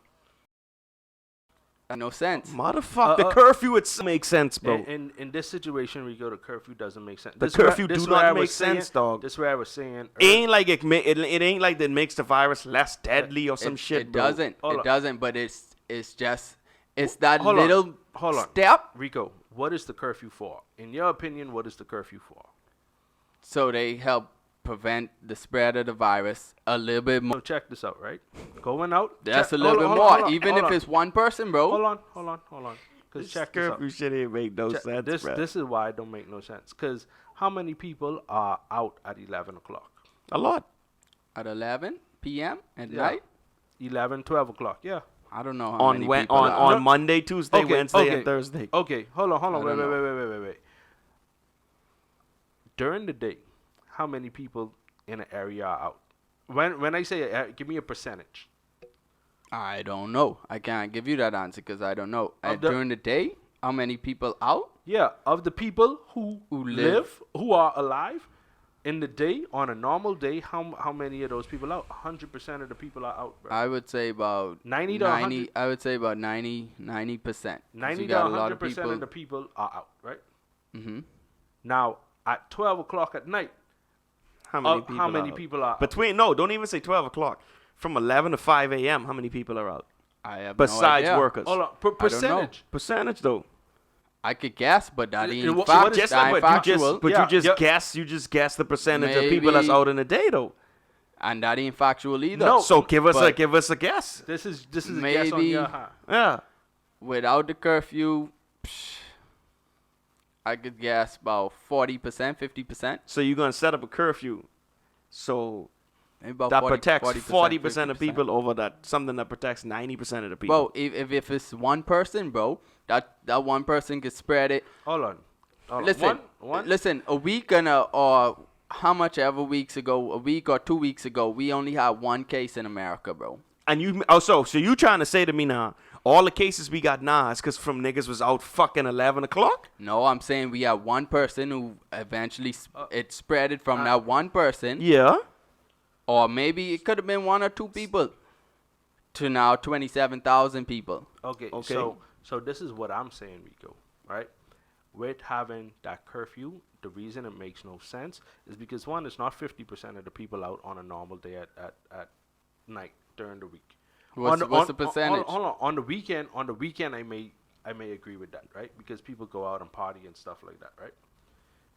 No sense. Motherfucker, the curfew makes sense, bro. In this situation, Rico, the curfew doesn't make sense. The curfew do not make sense, dog. This is where I was saying. It ain't like it ain't like that makes the virus less deadly or some shit, It bro. doesn't. It doesn't. But it's that Hold little on. step. Rico, what is the curfew for? In your opinion, what is the curfew for? So they help prevent the spread of the virus a little bit more. So check this out, right? Going out. That's a little bit more, even if it's one person, bro. Hold on. Because check this curfew out. shit ain't make no sense, bro. This is why it don't make no sense. Because how many people are out at 11 o'clock? A lot. At 11 p.m. at night? 11, 12 o'clock, yeah. I don't know how many people on Monday, Tuesday, Wednesday, and Thursday. Okay, hold on. Wait. During the day, how many people in an area are out? When I say give me a percentage. I don't know. I can't give you that answer because I don't know. During the day, how many people out? Yeah, of the people who live, who are alive, in the day, on a normal day, how many of those people out? 100% of the people are out, bro. I would say about 90 to 100. I would say about 90%. 90 to 100% of the people are out, right? Mm-hmm. Now, at 12 o'clock at night, How many people are between? No, don't even say 12 o'clock. From 11 to 5 a.m., how many people are out? I have besides no idea. workers. Hold on, percentage. Percentage though. I could guess, but that ain't what fact. is That ain't factual. You just guess the percentage of people that's out in a day though. And that ain't factual either. No. So give us a guess. This is a guess on Maybe your hand. Yeah. without the curfew, I could guess about 40%, 50%. So you're gonna set up a curfew, so Maybe about that 40, protects 40% 50%. of people over something that protects 90% of the people. Bro, if it's one person, bro, that one person could spread it. Hold on. Listen, a week or how much ever weeks ago, a week or 2 weeks ago, we only had one case in America, bro. And so you trying to say to me now, all the cases we got now is because from niggas was out fucking 11 o'clock? No, I'm saying we had one person who eventually it spread it from that one person. Yeah. Or maybe it could have been one or two people to now 27,000 people. Okay. So this is what I'm saying, Rico, right? With having that curfew, the reason it makes no sense is because, one, it's not 50% of the people out on a normal day at night during the week. What's the percentage? Hold on. On the weekend, I may agree with that, right? Because people go out and party and stuff like that, right?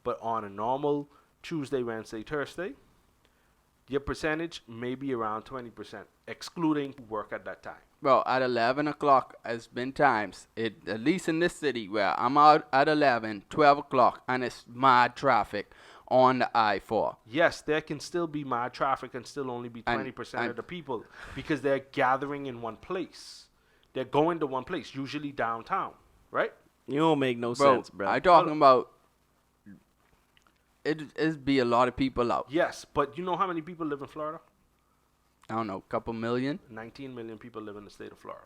But on a normal Tuesday, Wednesday, Thursday, your percentage may be around 20%, excluding work at that time. Bro, at 11 o'clock, has been times, at least in this city, where I'm out at 11, 12 o'clock, and it's mad traffic on the I-4. Yes, there can still be mad traffic and still only be 20% of the people because they're gathering in one place. They're going to one place, usually downtown, right? You don't make no sense, bro. I'm talking about it'd be a lot of people out. Yes, but you know how many people live in Florida? I don't know, couple million? 19 million people live in the state of Florida.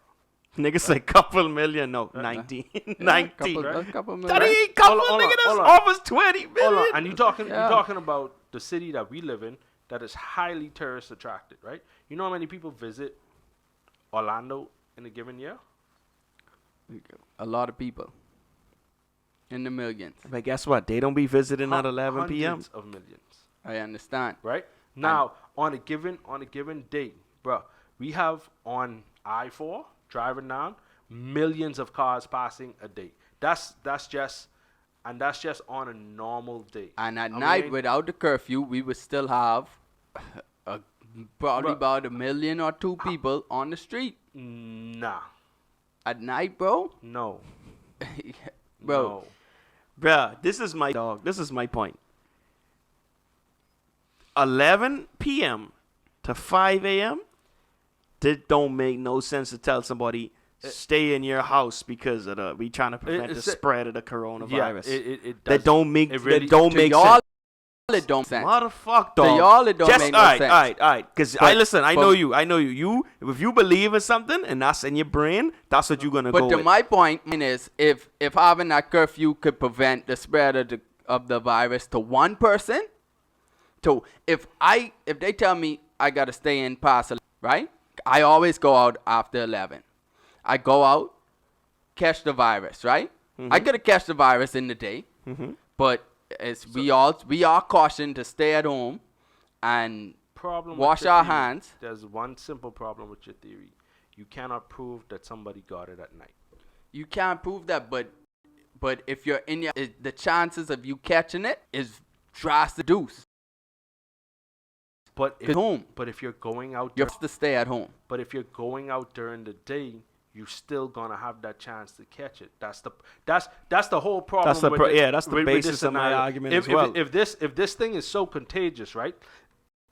Niggas say couple million. No, 19. 19. Couple million. That ain't couple, nigga. That's almost 20 million. Hold on. And you talking about the city that we live in that is highly tourist attracted, right? You know how many people visit Orlando in a given year? A lot of people. In the millions. But guess what? They don't be visiting at 11 p.m. Hundreds of millions. I understand. Right? Now, on a given day, bro, we have on I-4 driving down millions of cars passing a day. That's just on a normal day. And at I night, mean, without the curfew, we would still have a, probably Bro. about 1 million or 2 people on the street nah, at night, bro. no, Bro, no. Bruh, this is my dog. This is my point. 11 p.m. to 5 a.m. That don't make no sense to tell somebody stay in your house because of we trying to prevent the it's a- spread of the Yeah, coronavirus. it that does. don't make It really- that don't to make y'all, sense. it don't sense. Motherfucker, To dog. y'all, it don't Just make no alright, sense. alright. Because I But- listen. I but- know you. You if you believe in something and that's in your brain, that's what you're gonna go But to with. my point is, if having that curfew could prevent the spread of the virus to one person, so if they tell me I gotta stay in past 11, right? I always go out after 11. I go out, catch the virus, right? I could have catch the virus in the day, but we are cautioned to stay at home and Problem with wash your our theory. hands. There's one simple problem with your theory. You cannot prove that somebody got it at night. You can't prove that, but if you're in the chances of you catching it is drastic. Deuce. But At home, but if you're going out, you have to stay at home. but if you're going out during the day, you're still gonna have that chance to catch it. That's the whole problem. That's the with pro- it- yeah, that's the with basis this of my scenario. argument if, as well. If this thing is so contagious, right?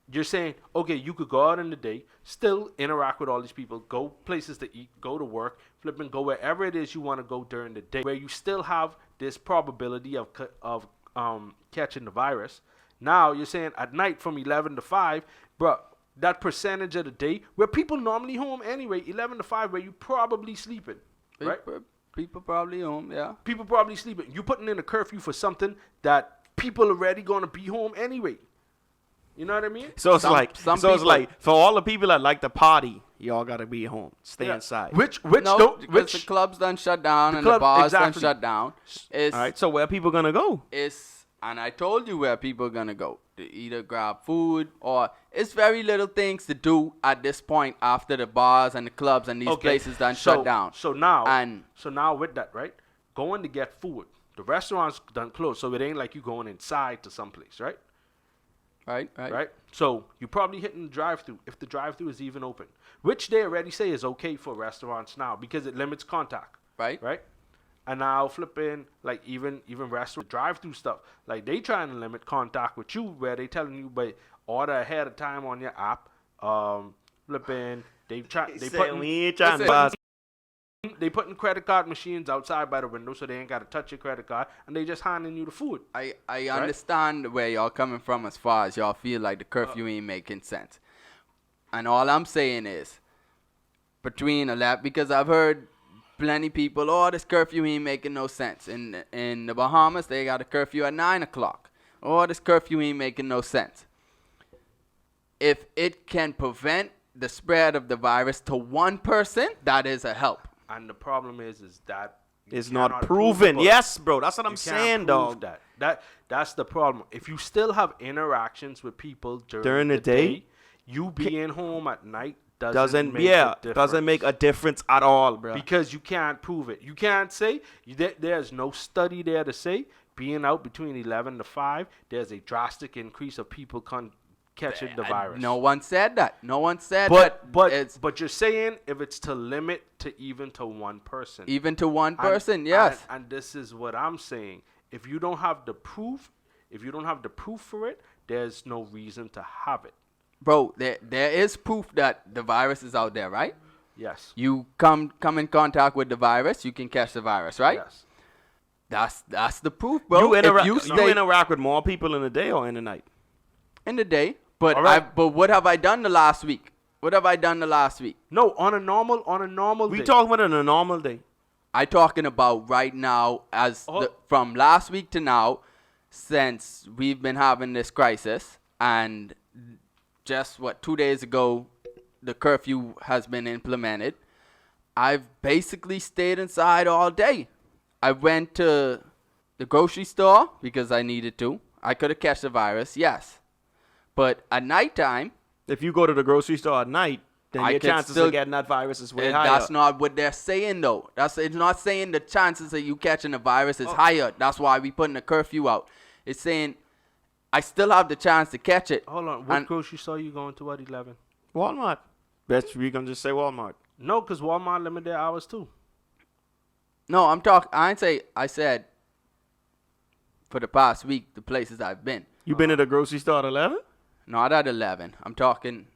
You're saying, okay, you could go out in the day, still interact with all these people, go places to eat, go to work, flipping, go wherever it is you want to go during the day, where you still have this probability of catching the virus. Now you're saying at night from 11 to 5, bro, that percentage of the day where people normally home anyway, 11 to 5, where you probably sleeping, right? People probably home, yeah. People probably sleeping. You putting in a curfew for something that people already gonna be home anyway. You know what I mean? So it's some people- like for all the people that like to party, y'all gotta be home, stay Yeah. inside. Which No, don't because the clubs done shut down the and club- the bars exactly. done shut down. It's, All right, so where people gonna go? and I told you where people are gonna go to either grab food or it's very little things to do at this point after the bars and the clubs and these places done shut down. So now And- with that, right? Going to get food. The restaurants done closed, so it ain't like you going inside to someplace, right? Right? So you probably hitting the drive-through if the drive-through is even open, which they already say is okay for restaurants now because it limits contact. Right? And now flipping like even restaurant drive-through stuff, like they trying to limit contact with you where they telling you by order ahead of time on your app. Flipping they putting we ain't trying to Listen, buy. they putting credit card machines outside by the window so they ain't got to touch your credit card and they just handing you the food. I understand where y'all coming from as far as y'all feel like the curfew ain't making sense. And all I'm saying is between 11, because I've heard plenty people, oh, this curfew ain't making no sense. In the Bahamas, they got a curfew at 9 o'clock. Oh, this curfew ain't making no sense. If it can prevent the spread of the virus to one person, that is a help. And the problem is that It's you not cannot proven. prove it. Yes, bro. That's what I'm You saying, can't prove dog. That's the problem. If you still have interactions with people During the day, you being home at night doesn't Doesn't make a difference. doesn't make a difference at all, bro. Because you can't prove it. You can't say there's no study there to say being out between 11 to 5 there's a drastic increase of people catching the virus. No one said that. No one said but that. but you're saying if it's to limit to even to one person. Even to one And- person, yes. And this is what I'm saying. If you don't have the proof, for it, there's no reason to have it. Bro, there is proof that the virus is out there, right? Yes. You come in contact with the virus, you can catch the virus, right? Yes. That's the proof, bro. you interact. If you You stay interact with more people in the day or in the night. in the day, but All right. but what have I done the last week? What have I done the last week? No, on a normal We day. talking about on a normal day. I talking about right now from last week to now, since we've been having this crisis, and just 2 days ago, the curfew has been implemented. I've basically stayed inside all day. I went to the grocery store because I needed to. I could have catch the virus, yes, But at nighttime, If you go to the grocery store at night, then I your could chances still- of getting that virus is way higher. that's not what they're saying, though. It's not saying the chances of you catching the virus is higher. That's why we putting a curfew out. It's saying I still have the chance to catch it. Hold on. What And- grocery store you going to at 11? Walmart. Best we gonna just say Walmart. No, because Walmart limit their hours too. No, I said for the past week, the places I've been. You been to the grocery store at 11? Not at 11. I'm talking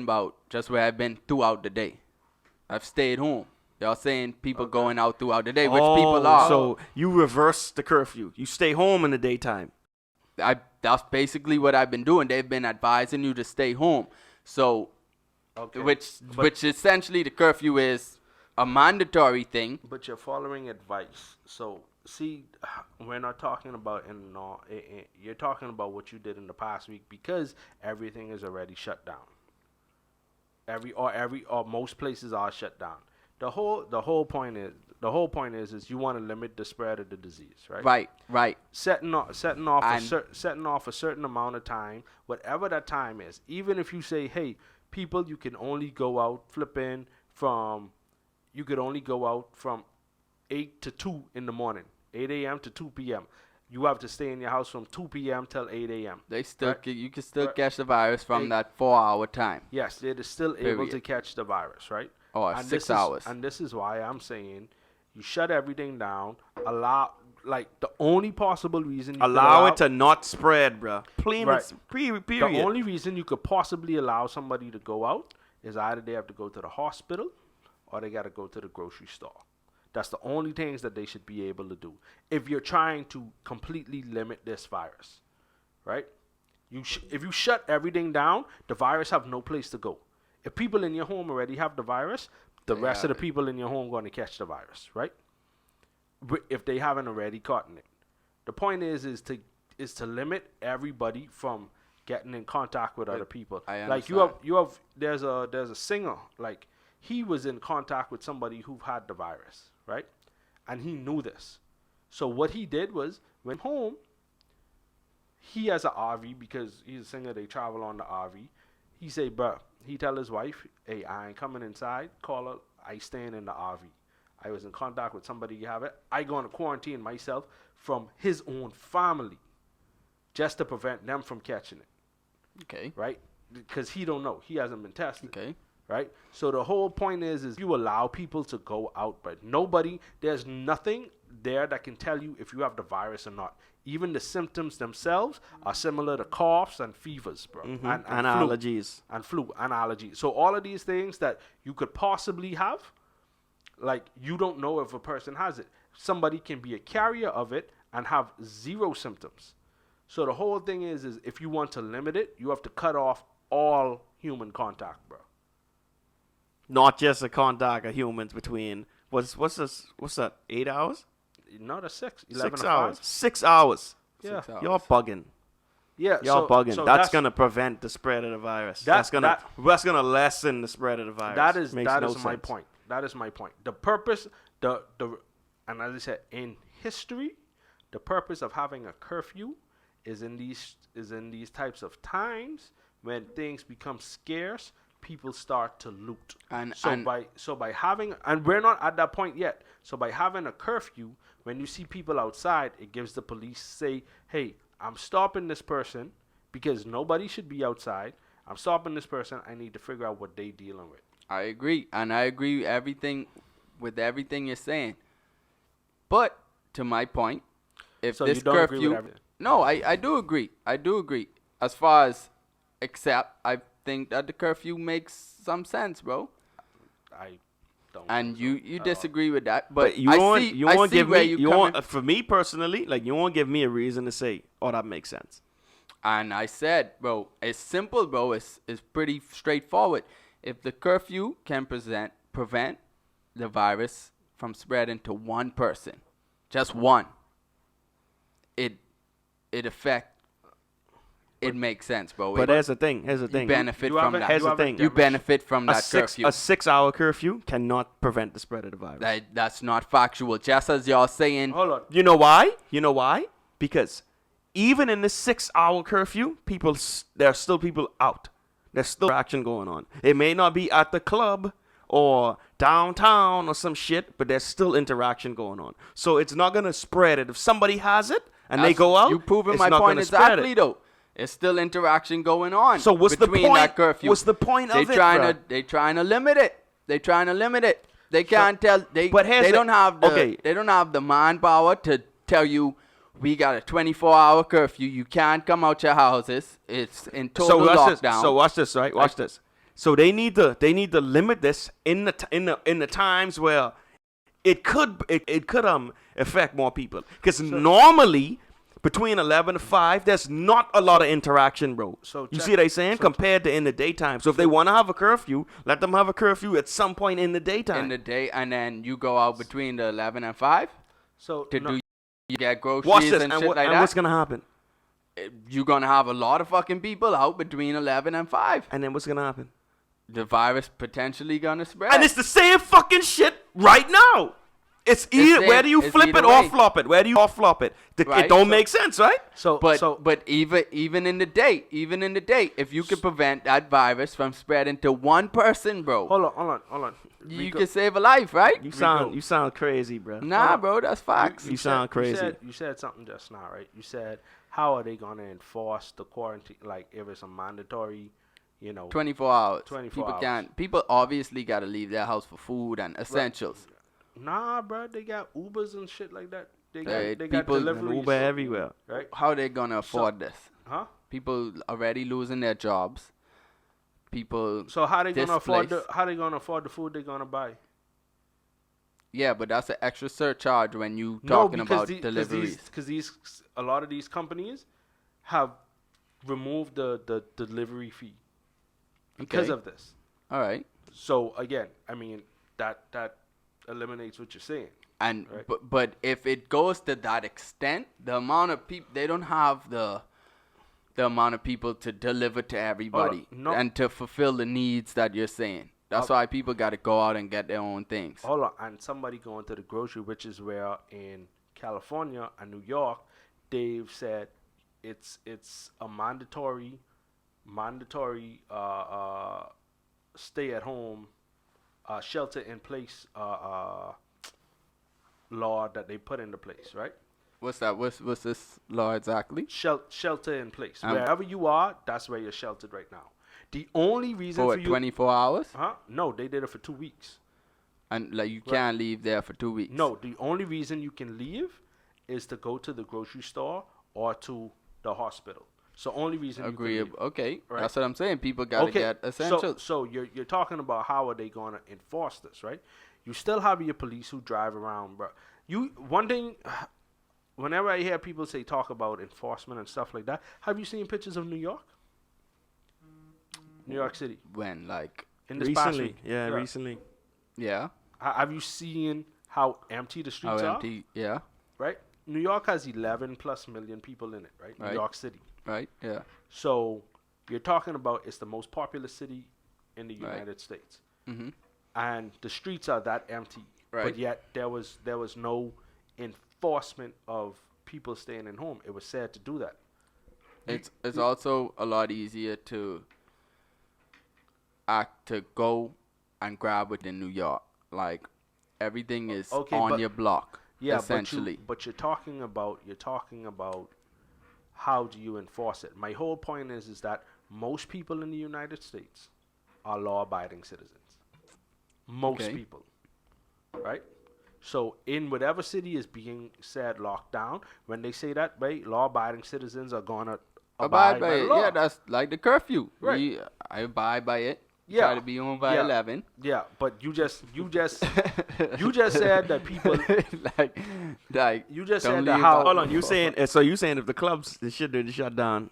about just where I've been throughout the day. I've stayed home. Y'all saying people going out throughout the day, which people are. So you reverse the curfew. You stay home in the daytime. That's basically what I've been doing. They've been advising you to stay home. So, Okay. which essentially the curfew is a mandatory thing. But you're following advice. So see, we're not talking about you're talking about what you did in the past week because everything is already shut down. Or most places are shut down. The whole point is you want to limit the spread of the disease, right? Right. Setting off And- a certain amount of time, whatever that time is. Even if you say, hey, people, you can only go out from 8 to 2 in the morning, 8 a.m. to 2 p.m. You have to stay in your house from 2 p.m. till 8 a.m. You can still Right. catch the virus from Hey. that 4-hour time. Yes, it is still able Period. to catch the virus, right? Or And 6 this hours. And this is why I'm saying you shut everything down. The only possible reason you could Allow it to not spread, bruh. Plain Right. period. The only reason you could possibly allow somebody to go out is either they have to go to the hospital or they got to go to the grocery store. That's the only things that they should be able to do. If you're trying to completely limit this virus, right? If you shut everything down, the virus have no place to go. If people in your home already have the virus, the rest of the people in your home going to catch the virus, right? If they haven't already gotten it. The point is to limit everybody from getting in contact with other people. I Like there's a singer, like he was in contact with somebody who had the virus, right? And he knew this. So what he did was went home. He has an RV because he's a singer. They travel on the RV. He say, bruh, he tell his wife, hey, I ain't coming inside. Call her. I staying in the RV. I was in contact with somebody you have it. I going to quarantine myself from his own family just to prevent them from catching it, Okay. right? Because he don't know. He hasn't been tested. Okay. Right? So the whole point is you allow people to go out, but there's nothing there that can tell you if you have the virus or not. Even the symptoms themselves are similar to coughs and fevers, bro. And flu. allergies. And flu and allergies. So all of these things that you could possibly have, like you don't know if a person has it. Somebody can be a carrier of it and have zero symptoms. So the whole thing is if you want to limit it, you have to cut off all human contact, bro. Not just a contact of humans between what's that? 8 hours? No, that's 6. 11 6 to hours. 5. 6 hours. Yeah. 6 hours. You're bugging. Yeah. You're bugging. That's gonna prevent the spread of the virus. That's gonna lessen the spread of the virus. That is Makes that no is my sense. point. That is my point. The purpose, and as I said, in history, the purpose of having a curfew is in these types of times when things become scarce, people start to loot. By having, and we're not at that point yet. So by having a curfew, when you see people outside, it gives the police say, hey, I'm stopping this person because nobody should be outside. I'm stopping this person. I need to figure out what they dealing with. I agree, and I agree with everything you're saying. But to my point, if So this you don't curfew, agree with everything? no, I do agree. I do agree. As far as except I think that the curfew makes some sense, bro. I don't. And think so you at all. disagree with that, but you I won't see, you I won't see give where me you coming. for me personally, like you won't give me a reason to say, oh, that makes sense. And I said, bro, it's simple, bro. It's pretty straightforward. If the curfew can prevent the virus from spreading to one person, just one, it makes sense, bro. But here's the thing. Here's the You thing. benefit You from haven't- that. Here's the haven't thing. You benefit from A that curfew. 6-hour curfew cannot prevent the spread of the virus. That's not factual. Just as y'all saying, Hold on. You know why? Because even in the 6-hour curfew, there are still people out. There's still action going on. It may not be at the club or downtown or some shit, but there's still interaction going on. So it's not gonna spread it. If somebody has it and they go out, You proving it's my not point gonna spread exactly it. though. There's still interaction going on. So what's the between point? that curfew? What's the point they of it, trying bro? to they trying to limit it. They trying to limit it. They can't tell they but here's they the- don't have the okay. they don't have the manpower to tell you we got a 24-hour curfew. You can't come out your houses. It's in total lockdown. So watch this, right? Watch this. So they need to limit this in the times where it could affect more people. Because normally between 11 to 5, there's not a lot of interaction, bro. So you check- see what I'm saying? Compared to in the daytime. So if they want to have a curfew, let them have a curfew at some point in the daytime. in the day, and then you go out between the 11 and 5 So to no, do you get groceries watch this, and and, shit what, like and that. what's gonna happen? You're gonna have a lot of fucking people out between 11 and 5. And then what's gonna happen? The virus potentially gonna spread. And it's the same fucking shit right now. It's either same- where do you it's flip either it or way. flop it? Where do you off flop it? Right, It don't so- make sense, right? But even in the day, if you could prevent that virus from spreading to one person, bro, hold on. you Rico, could save a life, right? You sound crazy, bro. Nah, bro, that's facts. You sound crazy. You said something just now, right? You said how are they gonna enforce the quarantine? Like if it's a mandatory, 24 hours. 24 people hours. can't. People obviously got to leave their house for food and essentials. Nah, bro, they got Ubers and shit like that. They got Hey, they got people- And deliveries. Uber everywhere. Right? How are they gonna afford this? Huh? People already losing their jobs. People. So how they gonna afford displaced. the food they're gonna buy? Yeah, but that's an extra surcharge when you No, talking because about deliveries. because a lot of these companies have removed the delivery fee because Okay. of this. All right. So again, I mean that eliminates what you're saying. And Right. but if it goes to that extent, the amount of people they don't have the amount of people to deliver to everybody no. and to fulfill the needs that you're saying. That's why people got to go out and get their own things. Hold on, and somebody going to the grocery, which is where in California and New York, they've said it's a mandatory stay at home, shelter in place law that they put into place, right? What's that? What's this law exactly? Shelter in place. Wherever you are, that's where you're sheltered right now. The only reason For for you, 24 hours? huh? No, they did it for 2 weeks. And like you can't leave there for 2 weeks. No, the only reason you can leave is to go to the grocery store or to the hospital. So only reason Agreeable. you can leave. Okay, Right. that's what I'm saying. People got to get essentials. So you're talking about how are they going to enforce this, right? You still have your police who drive around, bro. One thing, whenever I hear people talk about enforcement and stuff like that, have you seen pictures of New York? New York City When like in this past Recently, week? yeah, recently. yeah, Have you seen how empty the how streets are? empty? Yeah, Right? New York has 11 plus million people in it, right? New Right. York City. right. Yeah, So you're talking about it's the most populous city in the Right. United States, mhm. and the streets are that empty. Right. But yet there was no enforcement of people staying in home. It was sad to do that. It's also a lot easier to go and grab it in New York. Like everything is Okay, on but- your block. Yeah, essentially. But you're talking about how do you enforce it? My whole point is that most people in the United States are law-abiding citizens. Most Okay. people, right? So in whatever city is being said locked down, when they say that, right, law-abiding citizens are gonna abide by the it. law. Yeah, that's like the curfew. Right. I abide by it. Yeah. Try to be home by Yeah. 11. Yeah, but you just said that people. like You just don't said that leave how. out Hold on, you saying if the clubs the shit did shut down,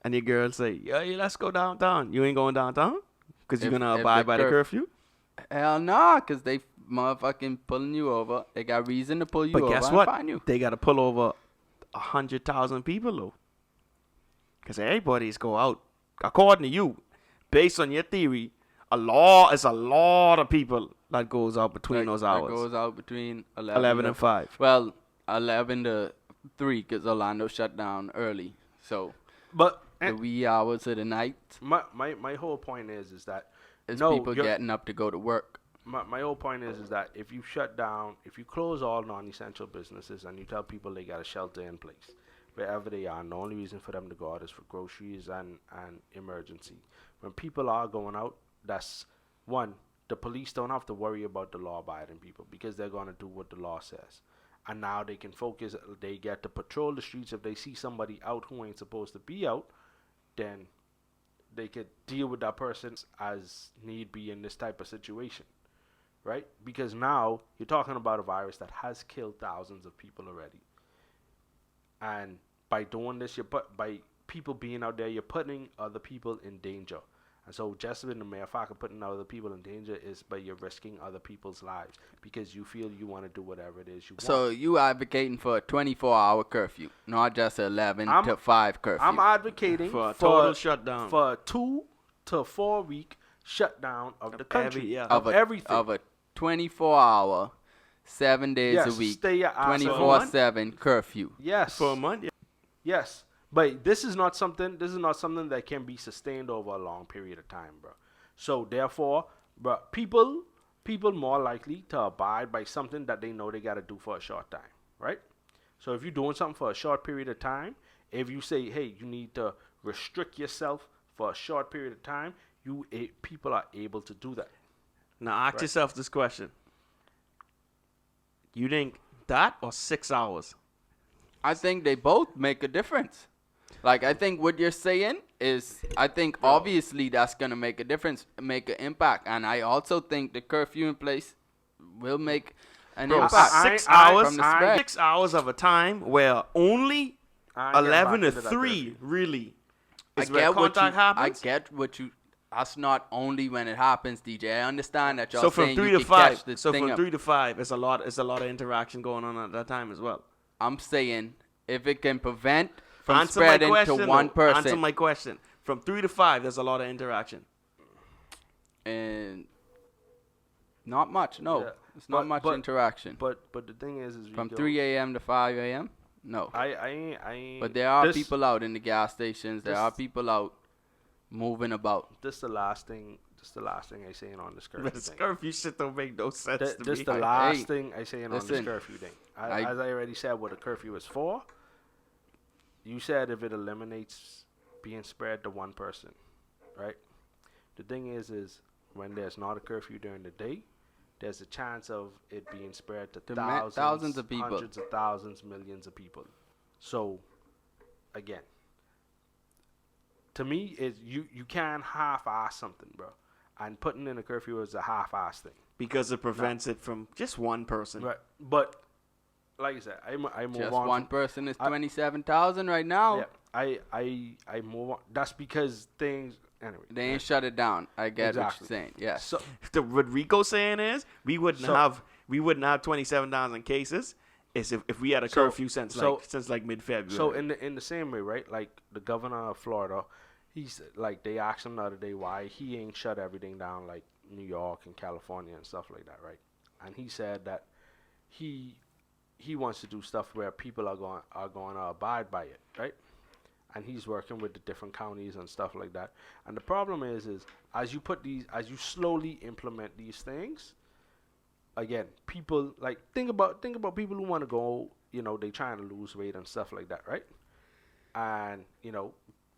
and your girl say, yeah, let's go downtown. You ain't going downtown because you're If- gonna if abide the by the curfew. Hell nah, cause they motherfucking pulling you over. They got reason to pull you But over guess and what? find you. They gotta pull over 100,000 people though, because everybody's go out. According to you, based on your theory, a law is a lot of people that goes out between those That hours, goes out between 11 and 5. Well, 11 to 3 because Orlando shut down early. So But the wee hours of the night my whole point is that is no, people getting up to go to work. my whole point is that if you shut down, if you close all non-essential businesses and you tell people they got a shelter in place wherever they are, and the only reason for them to go out is for groceries and emergency. When people are going out, that's one. The police don't have to worry about the law-abiding people because they're going to do what the law says. And now they can focus, they get to patrol the streets. If they see somebody out who ain't supposed to be out, then they could deal with that person as need be in this type of situation, right? Because now you're talking about a virus that has killed thousands of people already. And by doing this, by people being out there, you're putting other people in danger. And so just in the mere fact of putting other people in danger is by you're risking other people's lives because you feel you want to do whatever it is you want. So you advocating for a 24-hour curfew, not just 11 to 5 curfew. I'm advocating for a total shutdown. For a 2 to 4 week shutdown of the country, everything. Of a 24-hour, 7 days a week, stay your ass 24/7 curfew. Yes. For a month, yeah. Yes. But this is not something that can be sustained over a long period of time, bro. So therefore, bro, people more likely to abide by something that they know they got to do for a short time, right? So if you're doing something for a short period of time, if you say, hey, you need to restrict yourself for a short period of time, people are able to do that. Now ask yourself this question. You think that or 6 hours? I think they both make a difference. Like, I think what you're saying is, I think obviously that's going to make a difference, make an impact. And I also think the curfew in place will make an impact. 6 hours from the spread. 6 hours of a time where only 11 to 3 really is where contact happens. I get what you... That's not only when it happens, DJ. I understand that y'all so from saying 3 you to can 5. catch this So thing from up. 3 to 5, it's a lot of interaction going on at that time as well. I'm saying if it can prevent from spreading to one person. Answer my question. From 3 to 5, there's a lot of interaction. And not much, no. Yeah. It's not much interaction. But the thing is from 3 a.m. to 5 a.m. No. I ain't. But there are people out in the gas stations. There are people out moving about. This is the last thing I saying on this curfew This thing. curfew shit don't make no sense to me. This the last thing I saying on this listen, curfew thing. As I already said, what a curfew is for. You said if it eliminates being spread to one person, right? The thing is when there's not a curfew during the day, there's a chance of it being spread to thousands of people, hundreds of thousands, millions of people. So, again, to me, you can't half-ass something, bro. And putting in a curfew is a half-ass thing. Because it prevents it from just one person. Right. But, like I said, I move on. Just one person is 27,000 right now. Yeah. I move on. That's because things... Anyway. They ain't shut it down. I get what you're saying. Yes. So, what Rico's saying is we wouldn't have 27,000 cases if we had a curfew since mid-February. So in the same way, right? Like the governor of Florida, he's like they asked him the other day why he ain't shut everything down like New York and California and stuff like that, right? And he said that he wants to do stuff where people are going to abide by it, right? And he's working with the different counties and stuff like that. And the problem is as you slowly implement these things, again, people like think about people who want to go, they trying to lose weight and stuff like that, right? And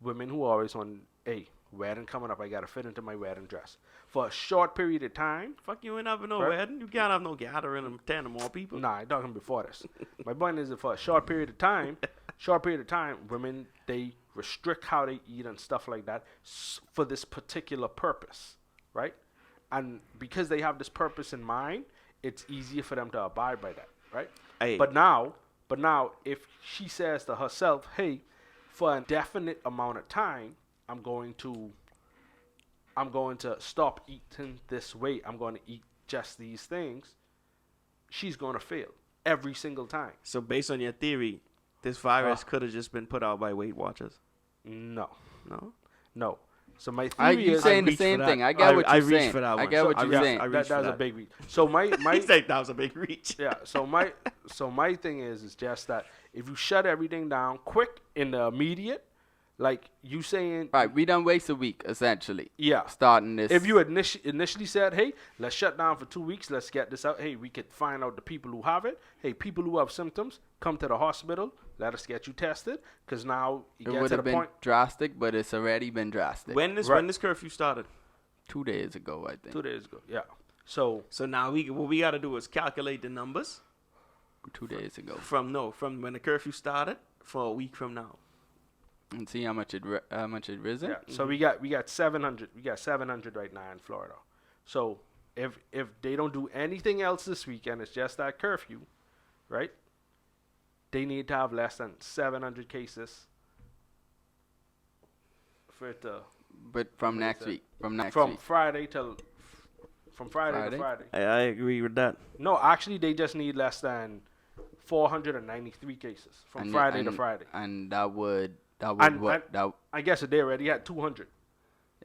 women who always want, hey, wedding coming up, I gotta fit into my wedding dress for a short period of time. Fuck, you ain't having no wedding. You can't have no gathering of 10 or more people. Nah, I'm talking before this. My point is that for a short period of time, women, they restrict how they eat and stuff like that for this particular purpose, right? And because they have this purpose in mind, it's easier for them to abide by that, right? Hey. But now, if she says to herself, hey, for a definite amount of time, I'm going to stop eating this way. I'm going to eat just these things. She's going to fail every single time. So based on your theory, this virus could have just been put out by Weight Watchers. No. So my theory You is saying the reached for same that. thing. I get what I you're reached saying. for that I one. get So what I you're reached- saying. I reached that for was a that. big reach. So my He said that was a big reach. yeah. So my thing is just that if you shut everything down quick in the immediate, like you saying, Right, we done waste a week essentially. yeah. Starting this. If you initially said, hey, let's shut down for 2 weeks, let's get this out. Hey, we could find out the people who have it. Hey, people who have symptoms, come to the hospital. Let us get you tested. Because now you it get would to the have been point. drastic, but it's already been drastic. When this Right. curfew started? 2 days ago, I think. 2 days ago, yeah. So So now what we got to do is calculate the numbers 2 days ago. from when the curfew started for a week from now. And see how much it risen. yeah, so we got 700. We got 700 right now in Florida. So if they don't do anything else this weekend, it's just that curfew, right? They need to have less than 700 cases for it to But from What is next that? week. From next from week. Friday to Friday to Friday? Friday. I agree with that. No, actually, they just need less than 493 cases from Friday to Friday. And that would And- what? That I guess they already had 200.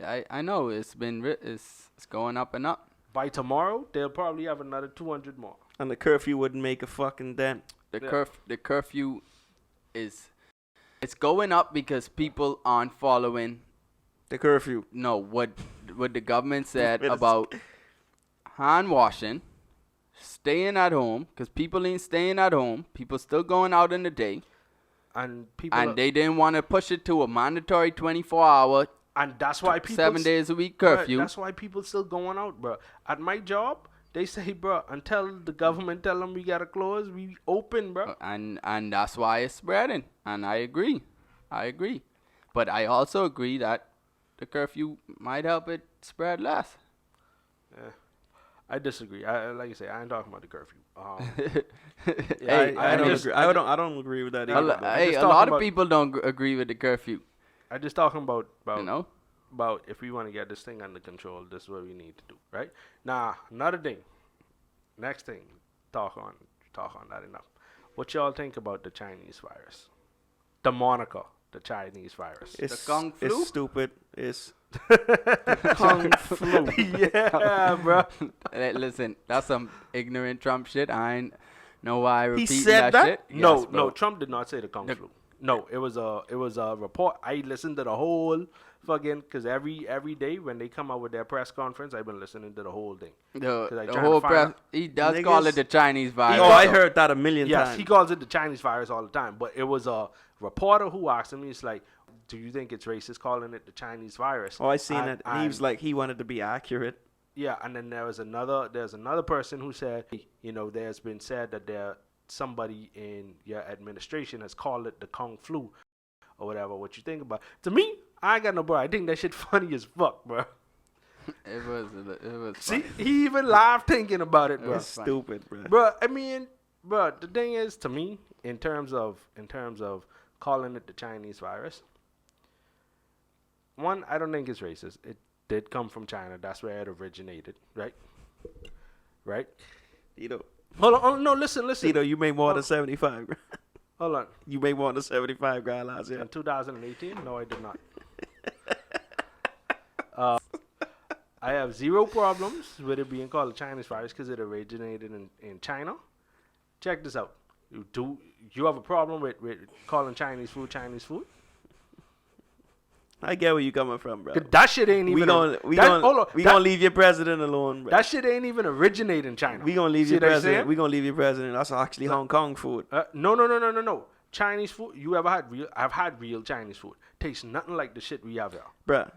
I know it's been it's going up and up. By tomorrow, they'll probably have another 200 more. And the curfew wouldn't make a fucking dent. The curfew it's going up because people aren't following The curfew. what the government said It is- about hand washing, staying at home, because people ain't staying at home. People still going out in the day, And people and are- they didn't want to push it to a mandatory 24-hour, and that's why people 7 days a week Right, curfew. that's why people still going out, bro. At my job, they say, bro, until the government tell them we gotta close, we open, bro. And that's why it's spreading. And I agree. But I also agree that the curfew might help it spread less. I disagree. Like I say, I ain't talking about the curfew. Hey, I don't just- agree. I don't agree with that A either. lo- but- hey, just a talking lot of about- people don't agree with the curfew. I just talking about You know, about if we want to get this thing under control, this is what we need to do, right? Now, another thing. Next thing, talk on that enough. What y'all think about the Chinese virus? The moniker, the Chinese virus. It's, Kung flu? It's stupid. It's Kung flu. Yeah, bro. Hey, listen, that's some ignorant Trump shit. I ain't know why I repeating said that? shit. No, Yes, bro. no, Trump did not say the Kung flu. No, it was a report. I listened to the whole fucking because every day when they come out with their press conference, I've been listening to the whole thing. The, 'Cause I the trying to whole find press. out- He does call Niggas- it the Chinese virus. Oh, I though. heard that a million Yes, times. he calls it the Chinese virus all the time. But it was a reporter who asked him. He's like, "Do you think it's racist calling it the Chinese virus?" Oh, I seen And- it. And he was like, he wanted to be accurate. Yeah, and then there's another person who said, there's been said that somebody in your administration has called it the Kung flu or whatever. What you think about? To me, I ain't got no bro. I think that shit funny as fuck, bro. It was. See, funny. he even laughed thinking about it, bro. It's stupid, bro. Bro, I mean, bro, the thing is, to me, in terms of calling it the Chinese virus, one, I don't think it's racist. It did come from China. That's where it originated, right? Right? Tito, Hold on. Oh, no, listen. Tito, you made more than 75. Hold on. You made more than 75 grand last year. In 2018? No, I did not. I have zero problems with it being called a Chinese virus because it originated in China. Check this out. You have a problem with calling Chinese food Chinese food? I get where you coming from, bro. 'Cause that shit ain't We even. gonna leave your president alone, bro. That shit ain't even originate in China. We gonna leave See your what I'm president. saying? We gonna leave your president. That's actually Hong Kong food. No. Chinese food. You ever had real? I've had real Chinese food. Tastes nothing like the shit we have here. Bruh.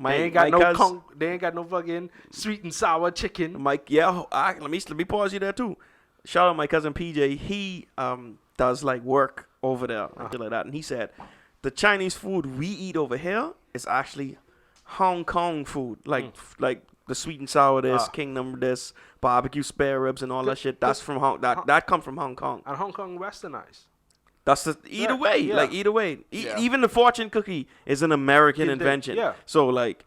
They ain't got no they ain't got no fucking sweet and sour chicken. Mike, yeah, let me pause you there too. Shout out my cousin PJ. He does like work over there, something like that, and he said the Chinese food we eat over here is actually Hong Kong food, like the sweet and sour this, Kingdom this, barbecue spare ribs and all that shit. That's from that come from Hong Kong. And Hong Kong westernized. That's either way, yeah. like either way. Yeah. Even the fortune cookie is an American invention. Yeah. So like,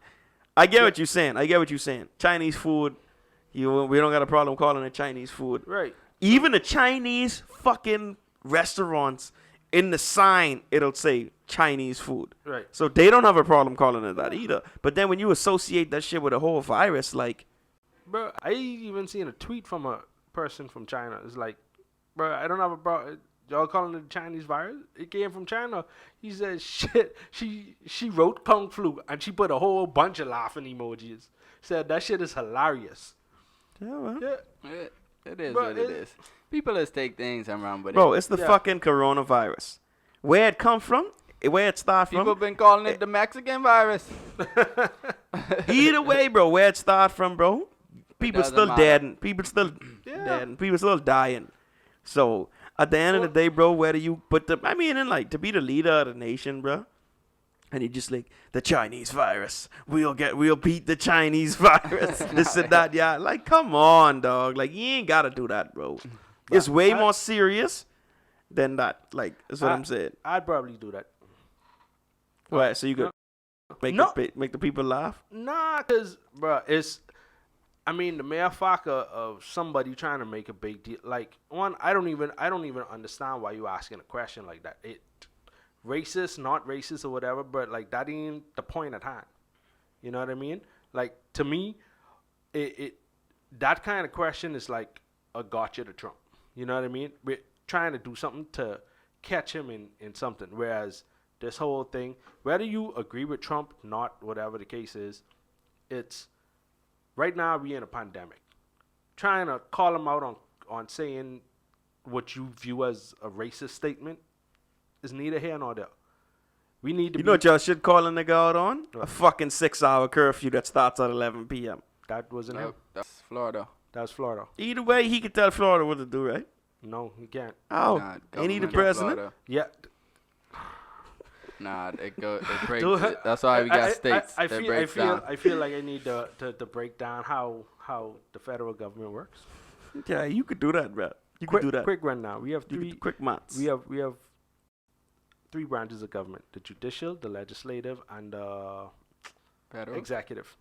I get what you're saying. Chinese food, we don't got a problem calling it Chinese food. Right. Even the Chinese fucking restaurants in the sign it'll say Chinese food. Right. So they don't have a problem calling it that either. But then when you associate that shit with a whole virus, like, Bro, I even seen a tweet from a person from China. It's like, bro, I don't have a problem. Y'all calling it Chinese virus? It came from China. He said, shit. She wrote Kung Flu and she put a whole bunch of laughing emojis. Said that shit is hilarious. yeah, man. Yeah. It is Bro, what it is. People just take things and run with Bro, it. it's the Yeah. fucking coronavirus. Where it come from? Where it start from? People been calling it the Mexican virus. Either way, bro, where it start from, bro. People doesn't still matter. dead and people still Yeah. dead and people still dying. So at the end of the day, bro, whether you put the, I mean, and like to be the leader of the nation, bro, and you just like the Chinese virus, we'll beat the Chinese virus, this and that, yeah. Like, come on, dog. Like, you ain't gotta do that, bro. It's way more serious than that. Like, that's what I'm saying. I'd probably do that. Right, so you could make No. make the people laugh. Nah, cause bro, it's. I mean, the mere fact of somebody trying to make a big deal. Like, one, I don't even understand why you asking a question like that. It racist, not racist or whatever, but like that ain't the point at hand. You know what I mean? Like, to me, it that kind of question is like a gotcha to Trump. You know what I mean? We're trying to do something to catch him in something. Whereas this whole thing, whether you agree with Trump, not whatever the case is, it's right now we in a pandemic. Trying to call him out on saying what you view as a racist statement is neither here nor there. We need to You know what y'all should call a nigga out on? A fucking 6-hour curfew that starts at 11 p.m. That wasn't him. That's Florida. That was Florida. Either way, he could tell Florida what to do, right? No, he can't. Oh, Nah, ain't he the government of president? Florida. Yeah. Nah, it breaks. Do- That's why we got states I that feel, breaks down. I feel like I need to break down how the federal government works. Yeah, you could do that, bro. You could do that. Quick rundown. We have You could three. do quick maths. We have three branches of government: the judicial, the legislative, and the Federal? executive.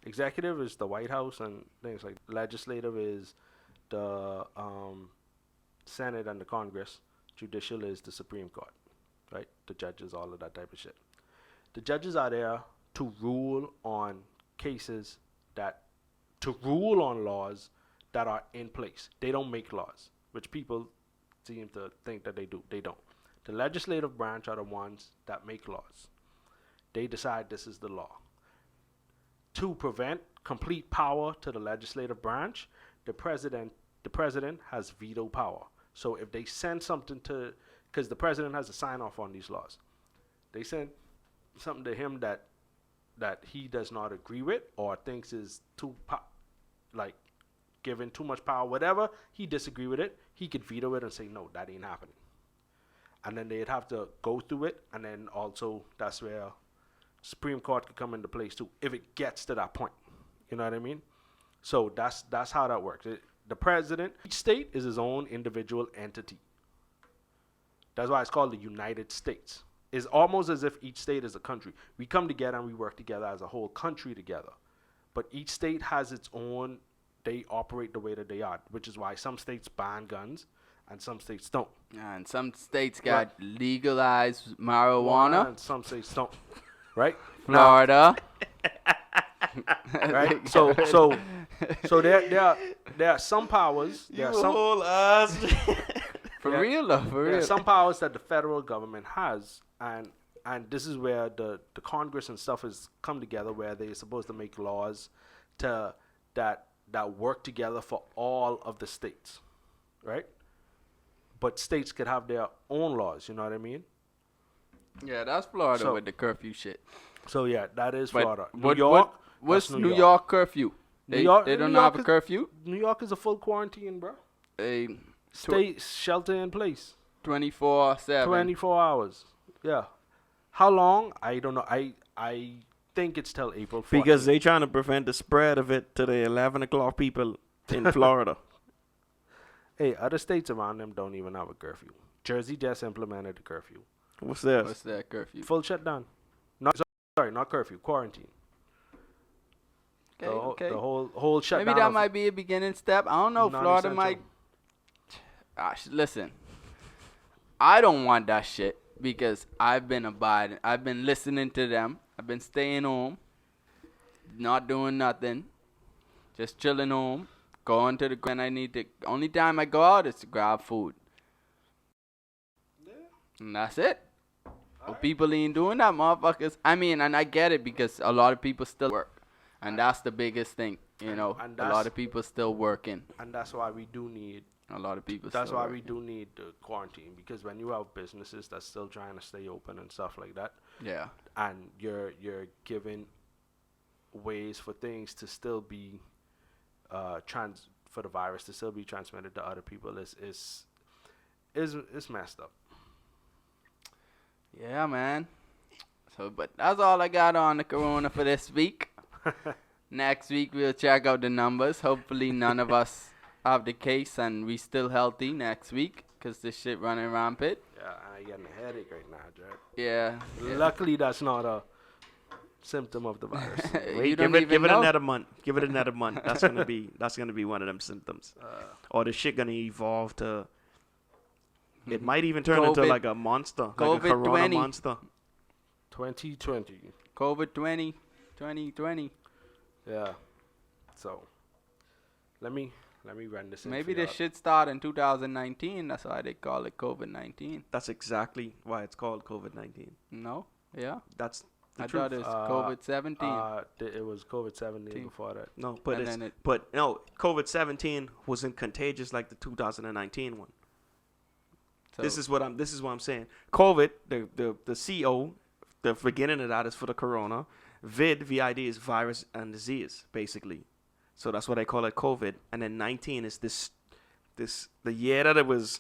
Executive is the White House and things like. Legislative is the Senate and the Congress. Judicial is the Supreme Court, right? The judges, all of that type of shit. The judges are there to rule on cases to rule on laws that are in place. They don't make laws, which people seem to think that they do. They don't. The legislative branch are the ones that make laws. They decide this is the law. To prevent complete power to the legislative branch, the president has veto power. So if they send something to, because the president has to sign off on these laws, they send something to him that he does not agree with or thinks is given too much power, whatever, he disagree with it, he could veto it and say, no, that ain't happening. And then they'd have to go through it, and then also that's where Supreme Court could come into place too, if it gets to that point. You know what I mean? So that's how that works. The president, each state is his own individual entity. That's why it's called the United States. It's almost as if each state is a country. We come together and we work together as a whole country together. But each state has its own, they operate the way that they are, which is why some states ban guns and some states don't. And some states got legalized marijuana. And some states don't. Right? Florida. Right? So there are some powers. There are some, whole ass. For Yeah. real though, for there are real. some powers that the federal government has, and this is where the Congress and stuff has come together, where they're supposed to make laws that work together for all of the states, right? But states could have their own laws. You know what I mean? Yeah, that's Florida So- with the curfew shit. So yeah, that is But Florida. what's that's New York curfew? They New don't York have a is- curfew. New York is a full quarantine, bro. They Stay shelter in place. 24/7. 24 hours. Yeah. How long? I don't know. I think it's till April 14th. Because they trying to prevent the spread of it to the 11 o'clock people in Florida. Hey, other states around them don't even have a curfew. Jersey just implemented a curfew. What's this? What's that curfew? Full shutdown. Not curfew, quarantine. Okay. The whole shutdown. Maybe that of- might be a beginning step. I don't know. Florida Non-essential. might. Listen. I don't want that shit because I've been listening to them. I've been staying home, not doing nothing, just chilling home, going to the when I need to. Only time I go out is to grab food. And that's it. But people ain't doing that, motherfuckers. I mean, and I get it because a lot of people still work. And that's the biggest thing, you know. And a lot of people still working. And that's why we do need. A lot of people. That's still why working. we do need the quarantine, because when you have businesses that's still trying to stay open and stuff like that, Yeah. and you're giving ways for things to still be for the virus to still be transmitted to other people is messed up. Yeah, man. So, but that's all I got on the corona for this week. Next week we'll check out the numbers. Hopefully none of us have the case and we still healthy next week because this shit running rampant. Yeah, I getting a headache right now, Jared. Yeah. Luckily, that's not a symptom of the virus. Wait, give it another month. Give it another month. That's gonna be one of them symptoms. Or the shit gonna evolve to. It might even turn into like a monster, like a corona monster. 2020. COVID 2020. Yeah. So, let me run this. Maybe this shit started in 2019. That's why they call it COVID-19. That's exactly why it's called COVID-19. No? Yeah? That's the I truth. thought it was COVID-17. It was COVID-17 before that. No, but And COVID-17 wasn't contagious like the 2019 one. So This is what I'm saying. COVID, the CO, the beginning of that is for the corona. VID is virus and disease, basically. So that's why they call it COVID. And then 19 is the year that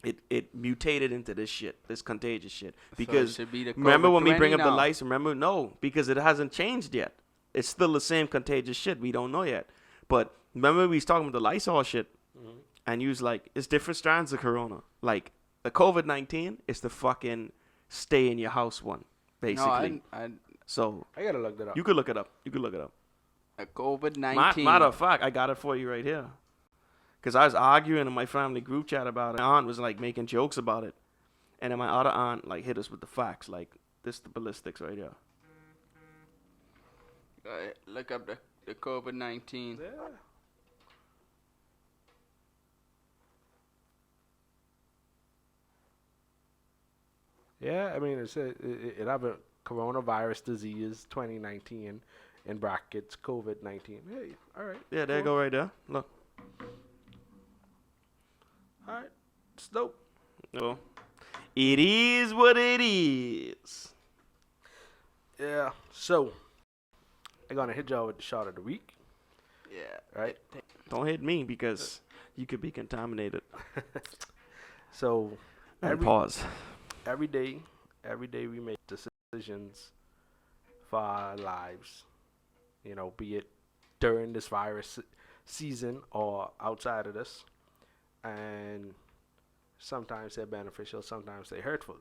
it mutated into this shit, this contagious shit. Because so it should be the remember when we bring up now. the lice? No, because it hasn't changed yet. It's still the same contagious shit. We don't know yet. But remember we was talking about the Lysol shit, and you was like, it's different strands of corona. Like the COVID-19 is the fucking stay in your house one, basically. No, So I gotta look that up. you could look it up. COVID-19. Matter of fact, I got it for you right here. Because I was arguing in my family group chat about it. My aunt was like making jokes about it. And then my other aunt like hit us with the facts. Like, this is the ballistics right here. Look up the COVID-19. Yeah. Yeah, I mean, it have a coronavirus disease 2019 in brackets COVID-19. Hey, all right. Yeah, there you go right there. Look. All right, it's dope. So, it is what it is. Yeah, so I'm gonna hit y'all with the shot of the week. Yeah. Right. Don't hit me because you could be contaminated. So And pause. every day we make decisions for our lives. You know, be it during this virus season or outside of this. And sometimes they're beneficial, sometimes they're hurtful,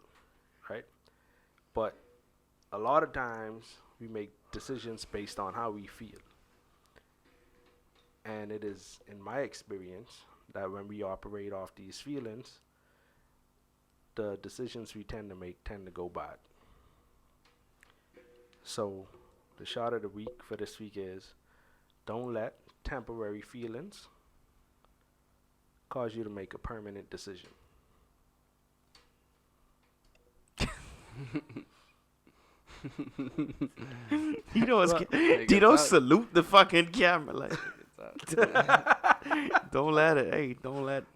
right? But a lot of times we make decisions based on how we feel. And it is, in my experience, that when we operate off these feelings, the decisions we tend to make tend to go bad. So the shot of the week for this week is, don't let temporary feelings cause you to make a permanent decision. Tito salute the fucking camera like don't let it. Hey, don't let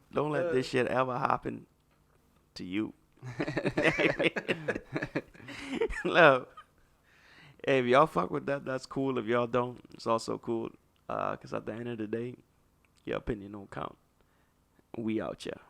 this shit ever happen to you. Love. Hey, if y'all fuck with that, that's cool. If y'all don't, it's also cool. Cause at the end of the day, your opinion don't count. We out here.